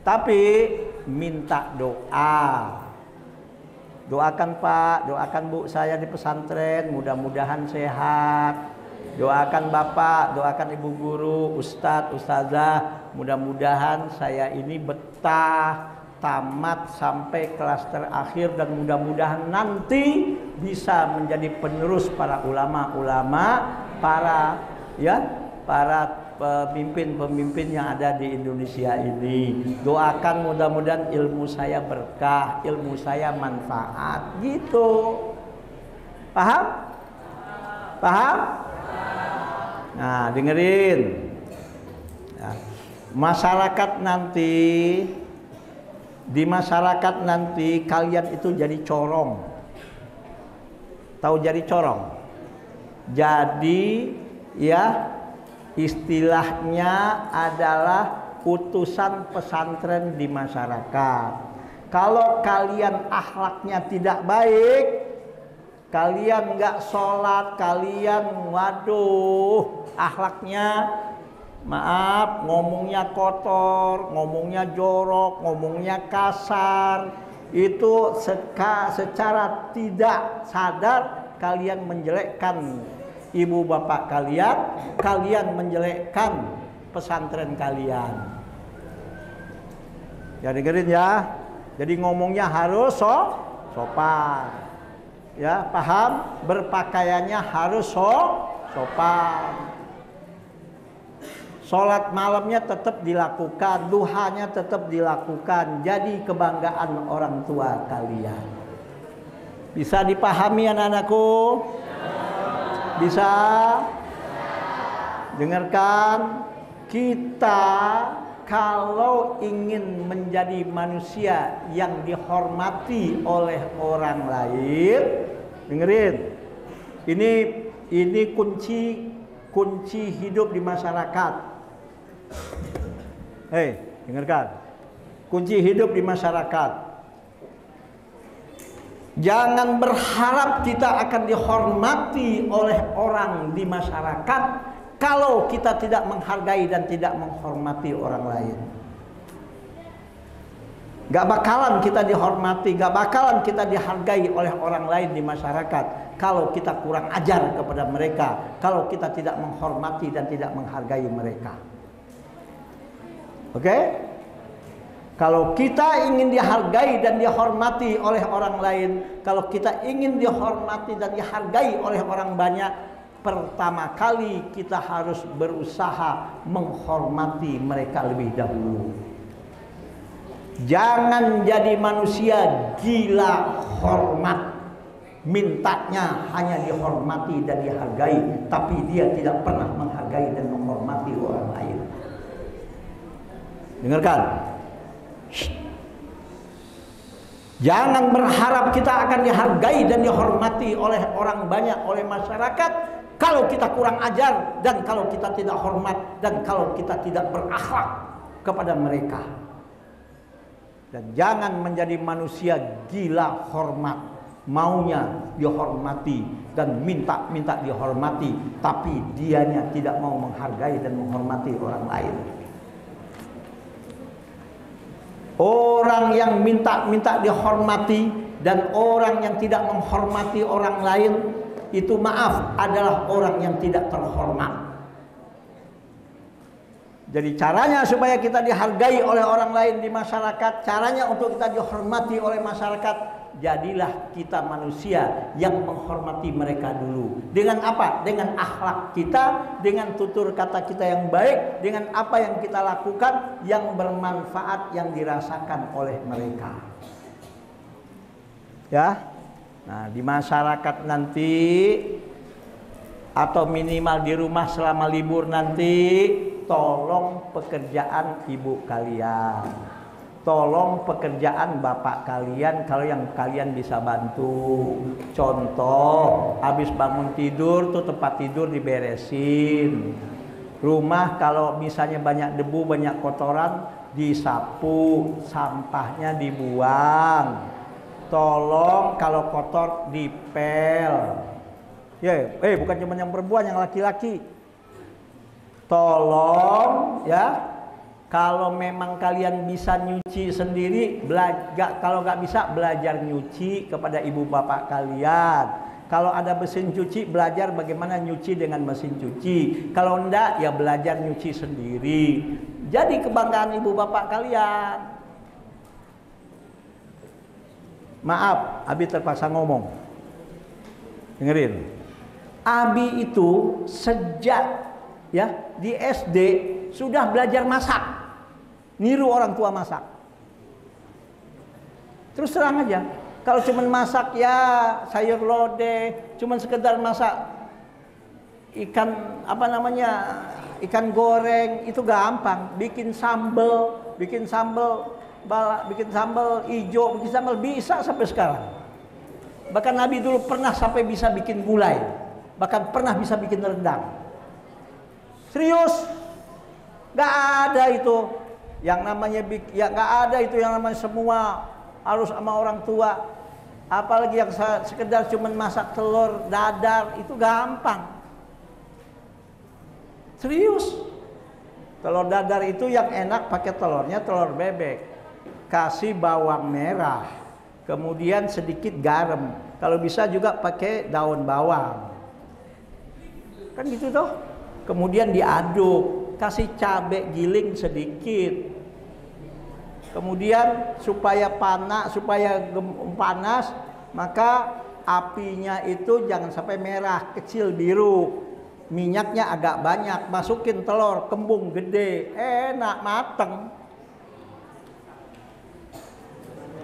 Tapi minta doa. Doakan Pak, doakan Bu saya di pesantren, mudah-mudahan sehat. Doakan Bapak, doakan Ibu Guru, Ustadz, Ustazah, mudah-mudahan saya ini betah, tamat sampai kelas terakhir, dan mudah-mudahan nanti bisa menjadi penerus para ulama-ulama, para pemimpin-pemimpin yang ada di Indonesia ini. Doakan mudah-mudahan ilmu saya berkah, ilmu saya manfaat, gitu. Paham? Paham? Nah, dengerin. Ya. Masyarakat nanti, di masyarakat nanti kalian itu jadi corong. Tahu jadi corong? Jadi ya istilahnya adalah utusan pesantren di masyarakat. Kalau kalian akhlaknya tidak baik, kalian nggak sholat, kalian waduh akhlaknya maaf, ngomongnya kotor, ngomongnya jorok, ngomongnya kasar, itu secara tidak sadar kalian menjelekkan ibu bapak kalian, kalian menjelekkan pesantren kalian. Ya dengerin ya. Jadi ngomongnya harus sopan. Ya, paham? Berpakaiannya harus sopan. Sholat malamnya tetap dilakukan, duhanya tetap dilakukan. Jadi kebanggaan orang tua kalian. Bisa dipahami anak-anakku? Bisa? Dengarkan, kita kalau ingin menjadi manusia yang dihormati oleh orang lain, dengerin. Ini kunci hidup di masyarakat. Hei, dengarkan. Kunci hidup di masyarakat. Jangan berharap kita akan dihormati oleh orang di masyarakat kalau kita tidak menghargai dan tidak menghormati orang lain. Gak bakalan kita dihormati, gak bakalan kita dihargai oleh orang lain di masyarakat kalau kita kurang ajar kepada mereka, kalau kita tidak menghormati dan tidak menghargai mereka. Oke? Kalau kita ingin dihargai dan dihormati oleh orang lain, kalau kita ingin dihormati dan dihargai oleh orang banyak, pertama kali kita harus berusaha menghormati mereka lebih dahulu. Jangan jadi manusia gila hormat, mintanya hanya dihormati dan dihargai, tapi dia tidak pernah menghargai dan menghormati orang lain. Dengarkan. Jangan berharap kita akan dihargai dan dihormati oleh orang banyak, oleh masyarakat, kalau kita kurang ajar dan kalau kita tidak hormat dan kalau kita tidak berakhlak kepada mereka. Dan jangan menjadi manusia gila hormat, maunya dihormati dan minta dihormati, tapi dianya tidak mau menghargai dan menghormati orang lain. Orang yang minta dihormati dan orang yang tidak menghormati orang lain, itu maaf adalah orang yang tidak terhormat. Jadi caranya supaya kita dihargai oleh orang lain di masyarakat, caranya untuk kita dihormati oleh masyarakat, jadilah kita manusia yang menghormati mereka dulu. Dengan apa? Dengan akhlak kita, dengan tutur kata kita yang baik, dengan apa yang kita lakukan yang bermanfaat yang dirasakan oleh mereka. Ya. Nah, di masyarakat nanti atau minimal di rumah selama libur nanti, tolong pekerjaan ibu kalian, tolong pekerjaan bapak kalian kalau yang kalian bisa bantu. Contoh, habis bangun tidur tuh tempat tidur diberesin. Rumah kalau misalnya banyak debu, banyak kotoran, disapu, sampahnya dibuang. Tolong kalau kotor dipel. Bukan cuma yang perempuan, yang laki-laki. Tolong ya, kalau memang kalian bisa nyuci sendiri, kalau nggak bisa belajar nyuci kepada ibu bapak kalian. Kalau ada mesin cuci, belajar bagaimana nyuci dengan mesin cuci. Kalau enggak, ya belajar nyuci sendiri. Jadi kebanggaan ibu bapak kalian. Maaf, Abi terpaksa ngomong. Dengerin. Abi itu sejak ya di SD sudah belajar masak, niru orang tua masak. Terus terang aja, kalau cuman masak ya sayur lodeh, cuman sekedar masak ikan ikan goreng itu gampang. Bikin sambal hijau, bikin sambal bisa sampai sekarang. Bahkan Nabi dulu pernah sampai bisa bikin gulai. bahkan pernah bisa bikin rendang. Serius, nggak ada itu yang namanya ya nggak ada itu yang namanya semua harus sama orang tua. Apalagi yang sekedar cuman masak telur dadar itu gampang. Serius, telur dadar itu yang enak pakai telurnya telur bebek, kasih bawang merah, kemudian sedikit garam, kalau bisa juga pakai daun bawang, kan gitu toh. Kemudian diaduk, kasih cabai giling sedikit, kemudian supaya panas, maka apinya itu jangan sampai merah, kecil biru, minyaknya agak banyak, masukin telur kembung gede, enak mateng.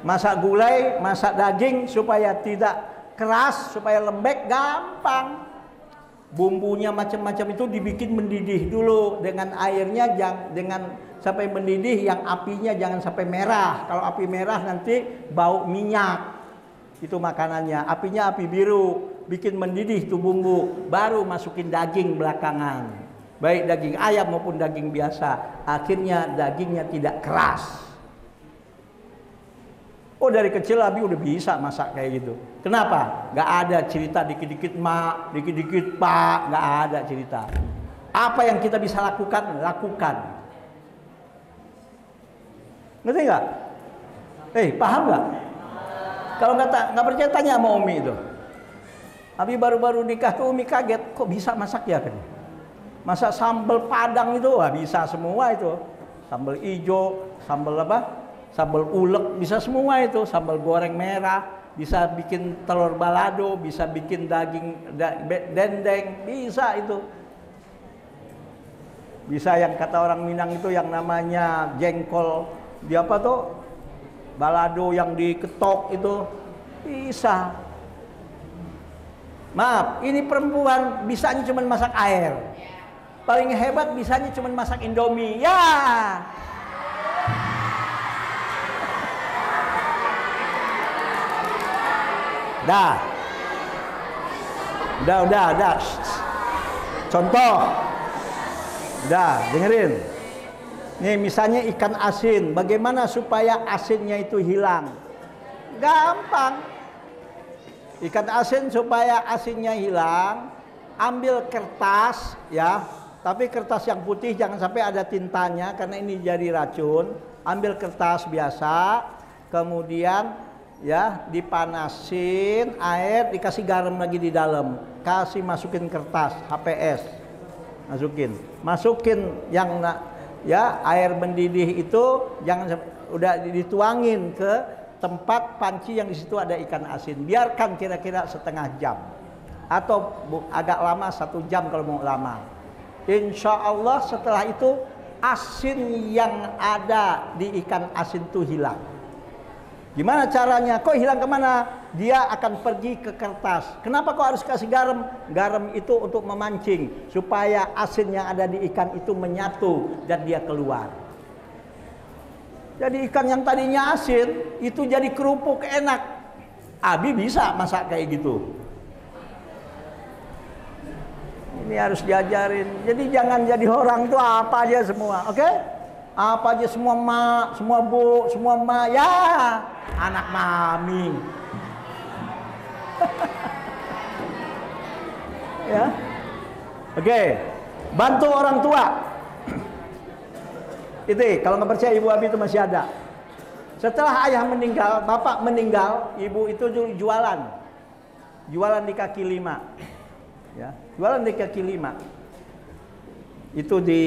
Masak gulai, masak daging supaya tidak keras, supaya lembek, gampang. Bumbunya macam-macam itu dibikin mendidih dulu dengan airnya, dengan sampai mendidih, yang apinya jangan sampai merah. Kalau api merah nanti bau minyak. Itu makanannya. Apinya api biru, bikin mendidih tuh bumbu, baru masukin daging belakangan. Baik daging ayam maupun daging biasa. Akhirnya dagingnya tidak keras. Oh, dari kecil Abi udah bisa masak kayak gitu. Kenapa? Gak ada cerita dikit-dikit mak, dikit-dikit pak, gak ada cerita. Apa yang kita bisa lakukan, lakukan. Ngerti gak? Paham gak? Kalau nggak percaya tanya sama Umi itu. Abi baru-baru nikah tuh Umi kaget, kok bisa masak ya kan? Masak sambal Padang itu, wah bisa semua itu. Sambal ijo, sambal apa? Sambal ulek, bisa semua itu. Sambal goreng merah, bisa bikin telur balado, bisa bikin daging dendeng, bisa itu. Bisa yang kata orang Minang itu yang namanya jengkol, di apa tuh? Balado yang diketok itu, bisa. Maaf, ini perempuan bisanya cuma masak air. Paling hebat bisanya cuma masak Indomie. Ya. Dah. Udah. Contoh. Udah, dengerin. Nih misalnya ikan asin. Bagaimana supaya asinnya itu hilang? Gampang. Ikan asin supaya asinnya hilang, ambil kertas ya. Tapi kertas yang putih jangan sampai ada tintanya karena ini jadi racun. Ambil kertas biasa, kemudian ya dipanasin air, dikasih garam lagi di dalam, kasih masukin kertas HPS, masukin yang ya air mendidih itu, jangan udah dituangin ke tempat panci yang di situ ada ikan asin, biarkan kira-kira setengah jam atau agak lama 1 jam kalau mau lama. Insya Allah setelah itu asin yang ada di ikan asin itu hilang. Gimana caranya? Kok hilang kemana? Dia akan pergi ke kertas. Kenapa kok harus kasih garam? Garam itu untuk memancing supaya asin yang ada di ikan itu menyatu dan dia keluar. Jadi ikan yang tadinya asin itu jadi kerupuk enak. Abi bisa masak kayak gitu. Ini harus diajarin. Jadi jangan jadi orang tuh apa aja semua, oke? Apa aja semua mak, semua bu, semua ma, ya anak mami. Ya, oke. Bantu orang tua. Itu kalau nggak percaya ibu Abi itu masih ada. Setelah ayah meninggal, bapak meninggal, ibu itu jualan di kaki 5, ya, jualan di kaki 5. Itu di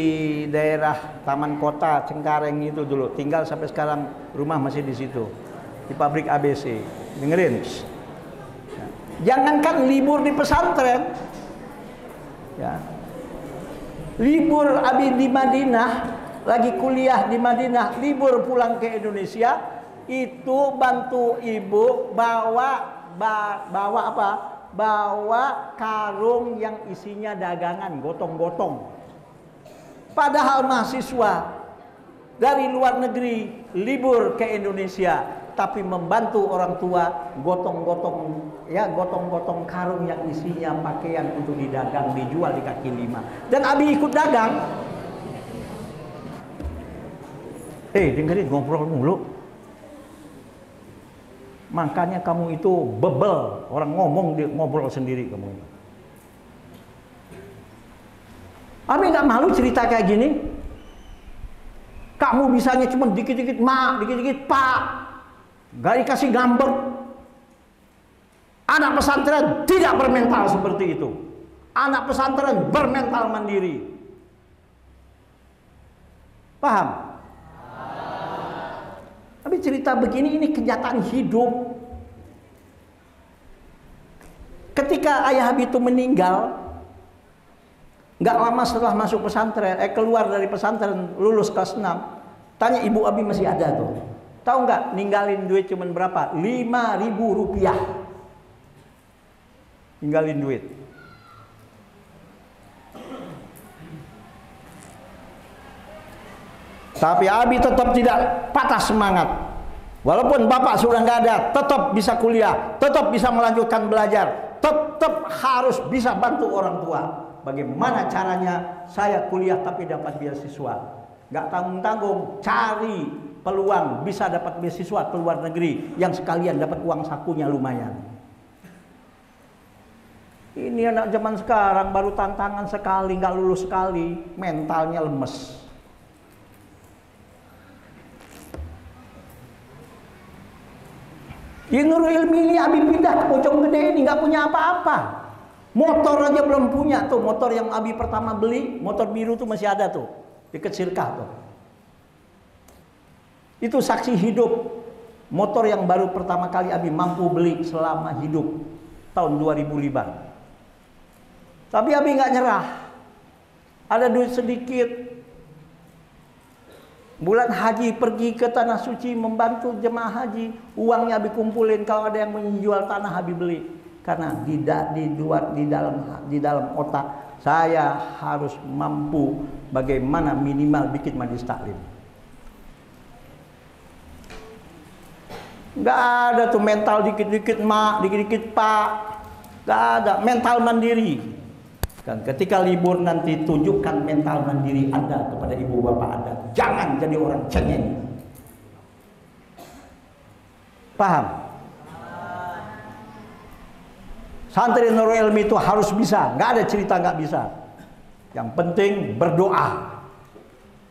daerah Taman Kota Cengkareng itu dulu, tinggal sampai sekarang rumah masih di situ, di pabrik ABC. Dengerin, ya. Jangankan libur di pesantren, ya, libur Abi di Madinah, lagi kuliah di Madinah, libur pulang ke Indonesia, itu bantu ibu bawa apa? Bawa karung yang isinya dagangan, gotong-gotong. Padahal mahasiswa dari luar negeri libur ke Indonesia, tapi membantu orang tua, gotong-gotong karung yang isinya pakaian untuk didagang, dijual di kaki lima. Dan Abi ikut dagang. Dengerin ngobrol mulu. Makanya kamu itu bebel, orang ngomong dia ngobrol sendiri kamu. Abi nggak malu cerita kayak gini? Kamu bisanya cuma dikit-dikit mak, dikit-dikit pak, gak dikasih ngambek. Anak pesantren tidak bermental seperti itu. Anak pesantren bermental mandiri. Paham? Tapi cerita begini ini kenyataan hidup. Ketika ayah Habib itu meninggal, nggak lama setelah masuk pesantren, keluar dari pesantren, lulus kelas 6, tanya ibu Abi masih ada tuh. Tahu nggak ninggalin duit cuman berapa? 5.000 rupiah. Ninggalin duit. Tapi Abi tetap tidak patah semangat. Walaupun bapak sudah nggak ada, tetap bisa kuliah, tetap bisa melanjutkan belajar, tetap harus bisa bantu orang tua. Bagaimana caranya saya kuliah tapi dapat beasiswa? Gak tanggung-tanggung, cari peluang bisa dapat beasiswa ke luar negeri yang sekalian dapat uang sakunya lumayan. Ini anak zaman sekarang baru tantangan sekali, nggak lulus sekali, mentalnya lemes. Di Nurul Ilmi ini Abi pindah ke Bojonggede ini nggak punya apa-apa. Motor aja belum punya tuh, motor yang Abi pertama beli, motor biru tuh masih ada tuh, deket Sirkah tuh. Itu saksi hidup, motor yang baru pertama kali Abi mampu beli selama hidup, tahun 2005. Tapi Abi nggak nyerah, ada duit sedikit. Bulan haji pergi ke Tanah Suci membantu jemaah haji, uangnya Abi kumpulin, kalau ada yang menjual tanah Abi beli. Karena di dalam otak saya harus mampu bagaimana minimal bikin majlis taklim. Nggak ada tuh mental dikit-dikit mak, dikit-dikit pak, nggak ada, mental mandiri. Dan ketika libur nanti tunjukkan mental mandiri Anda kepada ibu bapak Anda. Jangan jadi orang cengeng. Paham? Santri Nurul Ilmi itu harus bisa, nggak ada cerita nggak bisa. Yang penting berdoa.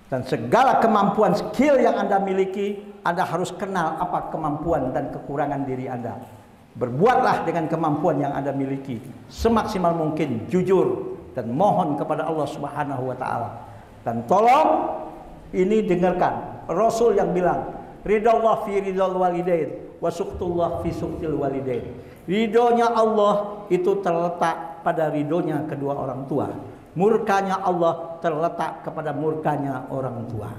Dan segala kemampuan skill yang Anda miliki, Anda harus kenal apa kemampuan dan kekurangan diri Anda. Berbuatlah dengan kemampuan yang Anda miliki semaksimal mungkin, jujur, dan mohon kepada Allah Subhanahu wa Ta'ala. Dan tolong ini dengarkan Rasul yang bilang, ridallah fi ridal walidain wa suqtullah fi suqtil walidain. Ridhonya Allah itu terletak pada ridhonya kedua orang tua. Murkanya Allah terletak kepada murkanya orang tua.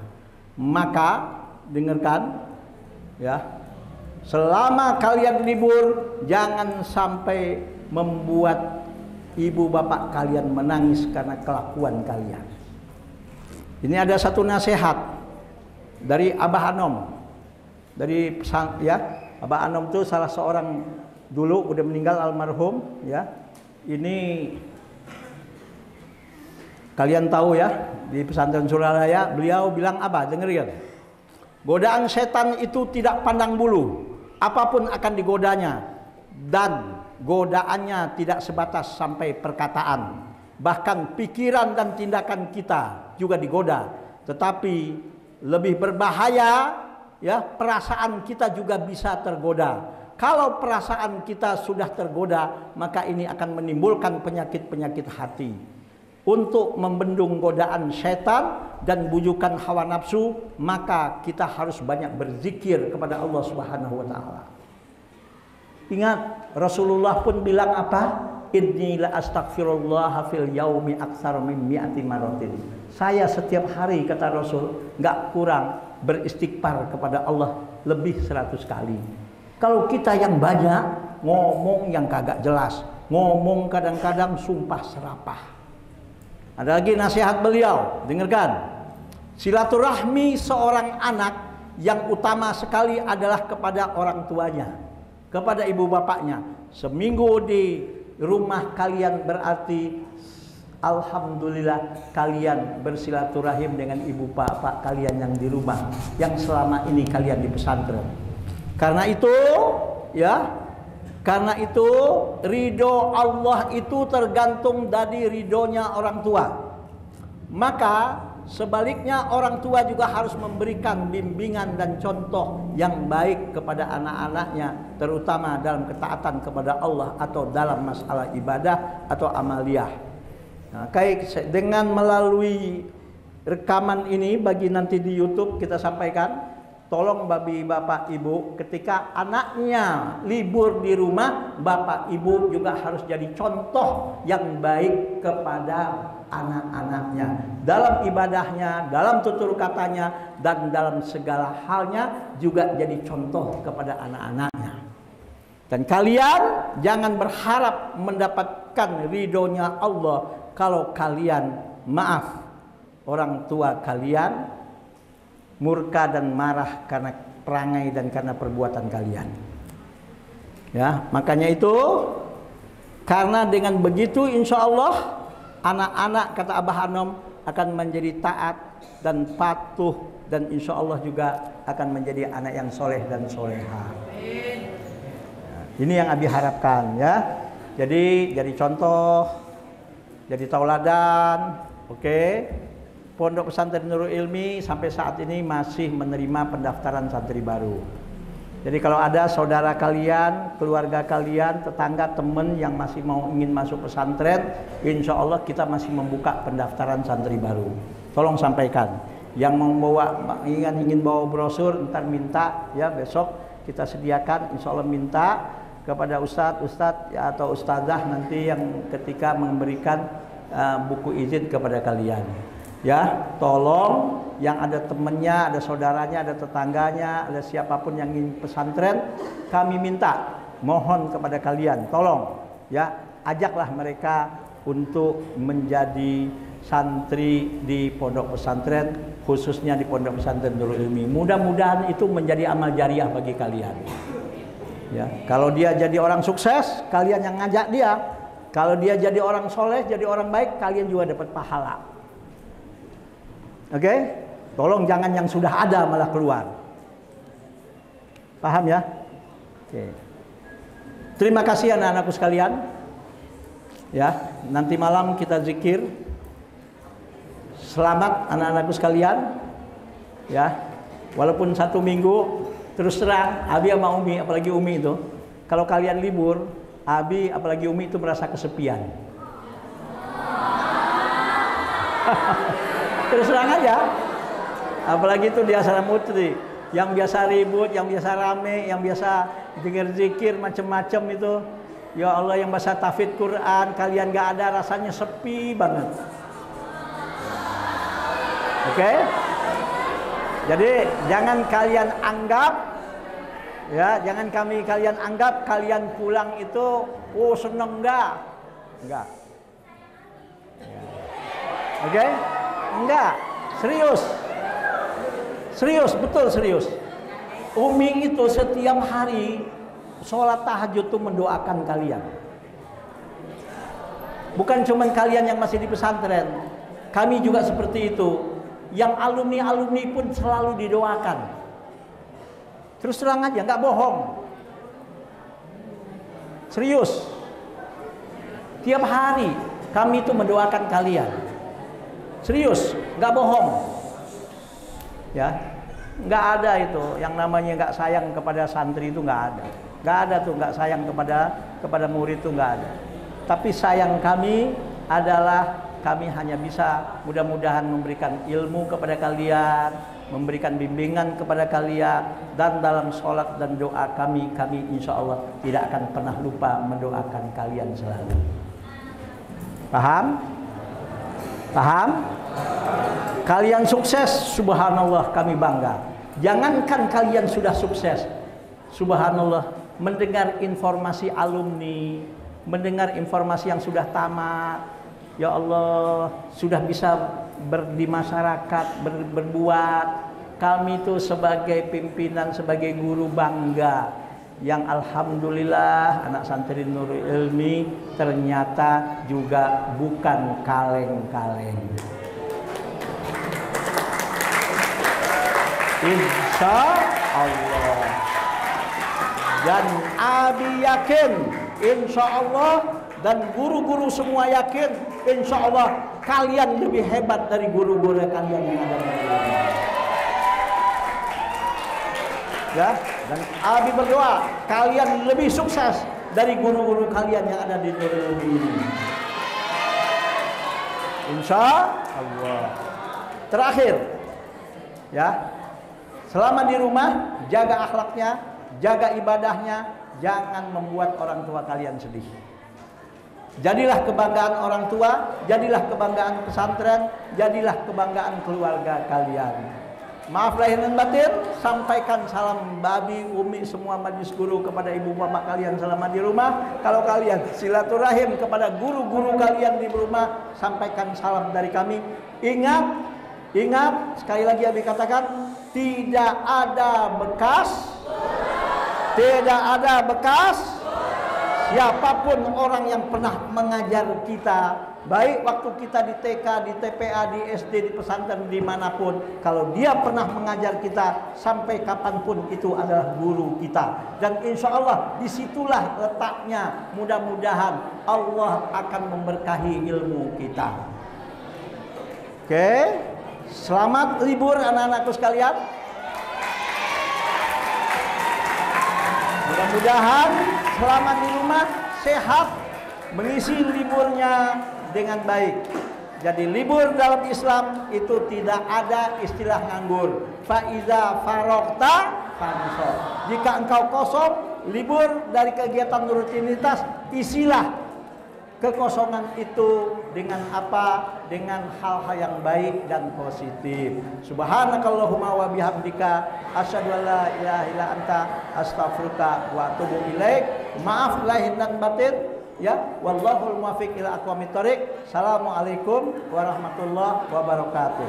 Maka dengarkan ya, selama kalian libur jangan sampai membuat ibu bapak kalian menangis karena kelakuan kalian. Ini ada satu nasihat dari Abah Anom. Dari ya, Abah Anom itu salah seorang dulu udah meninggal almarhum ya. Ini kalian tahu ya, di pesantren Suralaya beliau bilang apa? Dengerin. Godaan setan itu tidak pandang bulu, apapun akan digodanya, dan godaannya tidak sebatas sampai perkataan, bahkan pikiran dan tindakan kita juga digoda. Tetapi lebih berbahaya ya, perasaan kita juga bisa tergoda. Kalau perasaan kita sudah tergoda, maka ini akan menimbulkan penyakit-penyakit hati. Untuk membendung godaan setan dan bujukan hawa nafsu, maka kita harus banyak berzikir kepada Allah Subhanahu wa Ta'ala. Ingat, Rasulullah pun bilang apa? Inni la astaghfirullah fil yaumi aktsar min mi'ati maratin. Saya setiap hari, kata Rasul, nggak kurang beristighfar kepada Allah lebih 100 kali. Kalau kita yang banyak ngomong yang kagak jelas, ngomong kadang-kadang sumpah serapah. Ada lagi nasihat beliau, dengarkan. Silaturahmi seorang anak yang utama sekali adalah kepada orang tuanya, kepada ibu bapaknya. Seminggu di rumah kalian berarti alhamdulillah kalian bersilaturahim dengan ibu bapak kalian yang di rumah, yang selama ini kalian di pesantren. Karena itu ridho Allah itu tergantung dari ridhonya orang tua. Maka sebaliknya orang tua juga harus memberikan bimbingan dan contoh yang baik kepada anak-anaknya, terutama dalam ketaatan kepada Allah atau dalam masalah ibadah atau amaliyah. Nah, dengan melalui rekaman ini bagi nanti di YouTube kita sampaikan, tolong bagi bapak ibu ketika anaknya libur di rumah, bapak ibu juga harus jadi contoh yang baik kepada anak-anaknya dalam ibadahnya, dalam tutur katanya, dan dalam segala halnya juga jadi contoh kepada anak-anaknya. Dan kalian jangan berharap mendapatkan ridhonya Allah kalau kalian maaf orang tua kalian murka dan marah karena perangai dan karena perbuatan kalian. Ya, makanya itu karena dengan begitu insya Allah anak-anak, kata Abah Hanom, akan menjadi taat dan patuh, dan insya Allah juga akan menjadi anak yang soleh dan soleha. Ini yang Abi harapkan ya. Jadi contoh, jadi tauladan. Oke. Pondok Pesantren Nurul Ilmi sampai saat ini masih menerima pendaftaran santri baru. Jadi kalau ada saudara kalian, keluarga kalian, tetangga, teman yang masih ingin masuk pesantren, insya Allah kita masih membuka pendaftaran santri baru. Tolong sampaikan. Yang ingin bawa brosur, ntar minta ya, besok kita sediakan. Insya Allah minta kepada ustadz ya, atau ustazah nanti yang ketika memberikan buku izin kepada kalian. Ya, tolong yang ada temennya, ada saudaranya, ada tetangganya, ada siapapun yang ingin pesantren, kami minta, mohon kepada kalian, tolong ya, ajaklah mereka untuk menjadi santri di pondok pesantren, khususnya di pondok pesantren Nurul Ilmi. Mudah-mudahan itu menjadi amal jariah bagi kalian. Ya, kalau dia jadi orang sukses, kalian yang ngajak dia. Kalau dia jadi orang soleh, jadi orang baik, kalian juga dapat pahala. Oke, tolong jangan yang sudah ada malah keluar. Paham ya? Oke. Terima kasih anak-anakku sekalian. Ya, nanti malam kita zikir. Selamat anak-anakku sekalian. Ya, walaupun 1 minggu, terus terang Abi sama Umi, apalagi Umi itu, kalau kalian libur, Abi apalagi Umi itu merasa kesepian. Terus terang aja, apalagi itu di Asana Mutri, yang biasa ribut, yang biasa rame, yang biasa dengar zikir macam-macam itu, ya Allah, yang bahasa tahfidz Quran, kalian gak ada, rasanya sepi banget. Oke? Jadi jangan kalian anggap, ya, jangan kalian anggap kalian pulang itu, oh seneng, enggak. Oke? Enggak, serius, betul serius. Umi itu setiap hari sholat tahajud tuh mendoakan kalian. Bukan cuma kalian yang masih di pesantren, kami juga seperti itu. Yang alumni pun selalu didoakan. Terus terang aja, nggak bohong. Serius. Tiap hari kami itu mendoakan kalian. Serius, nggak bohong. Ya, nggak ada itu yang namanya nggak sayang kepada santri, itu nggak ada. Nggak ada tuh nggak sayang kepada murid, itu nggak ada. Tapi sayang kami adalah kami hanya bisa mudah-mudahan memberikan ilmu kepada kalian, memberikan bimbingan kepada kalian, dan dalam sholat dan doa kami insya Allah tidak akan pernah lupa mendoakan kalian selalu. Paham? Paham? Kalian sukses, subhanallah kami bangga. Jangankan kalian sudah sukses, subhanallah, mendengar informasi alumni, mendengar informasi yang sudah tamat, ya Allah, sudah bisa di masyarakat berbuat, kami itu sebagai pimpinan, sebagai guru bangga yang alhamdulillah anak santri Nurul Ilmi ternyata juga bukan kaleng-kaleng. Insya Allah. Dan Abi yakin, insya Allah, dan guru-guru semua yakin, insya Allah kalian lebih hebat dari guru-guru kalian yang ada di dunia. Ya, dan Abi berdoa kalian lebih sukses dari guru-guru kalian yang ada di dunia ini. Insya Allah. Terakhir, ya, selama di rumah jaga akhlaknya, jaga ibadahnya, jangan membuat orang tua kalian sedih. Jadilah kebanggaan orang tua, jadilah kebanggaan pesantren, jadilah kebanggaan keluarga kalian. Maaf lahir dan batin, sampaikan salam babi, umi, semua majlis guru kepada ibu bapak kalian selama di rumah. Kalau kalian silaturahim kepada guru-guru kalian di rumah, sampaikan salam dari kami. Ingat, sekali lagi Abi katakan, tidak ada bekas siapapun orang yang pernah mengajar kita, baik waktu kita di TK, di TPA, di SD, di pesantren, dimanapun, kalau dia pernah mengajar kita sampai kapanpun itu adalah guru kita. Dan insya Allah disitulah letaknya, mudah-mudahan Allah akan memberkahi ilmu kita. Oke, selamat libur anak-anakku sekalian. Mudah-mudahan selama di rumah sehat, mengisi liburnya dengan baik. Jadi libur dalam Islam itu tidak ada istilah nganggur. Faiza farokta fansor. Jika engkau kosong, libur dari kegiatan rutinitas, isilah kekosongan itu dengan apa? Dengan hal-hal yang baik dan positif. Subhanakallahumma wa bihamdika asyhadu an la ilaha illa anta astaghfiruka wa atubu ilaik. Maaf lahir dan batin, ya. Wallahul muwaffiq ila aqwamit thoriq. Assalamualaikum warahmatullahi wabarakatuh.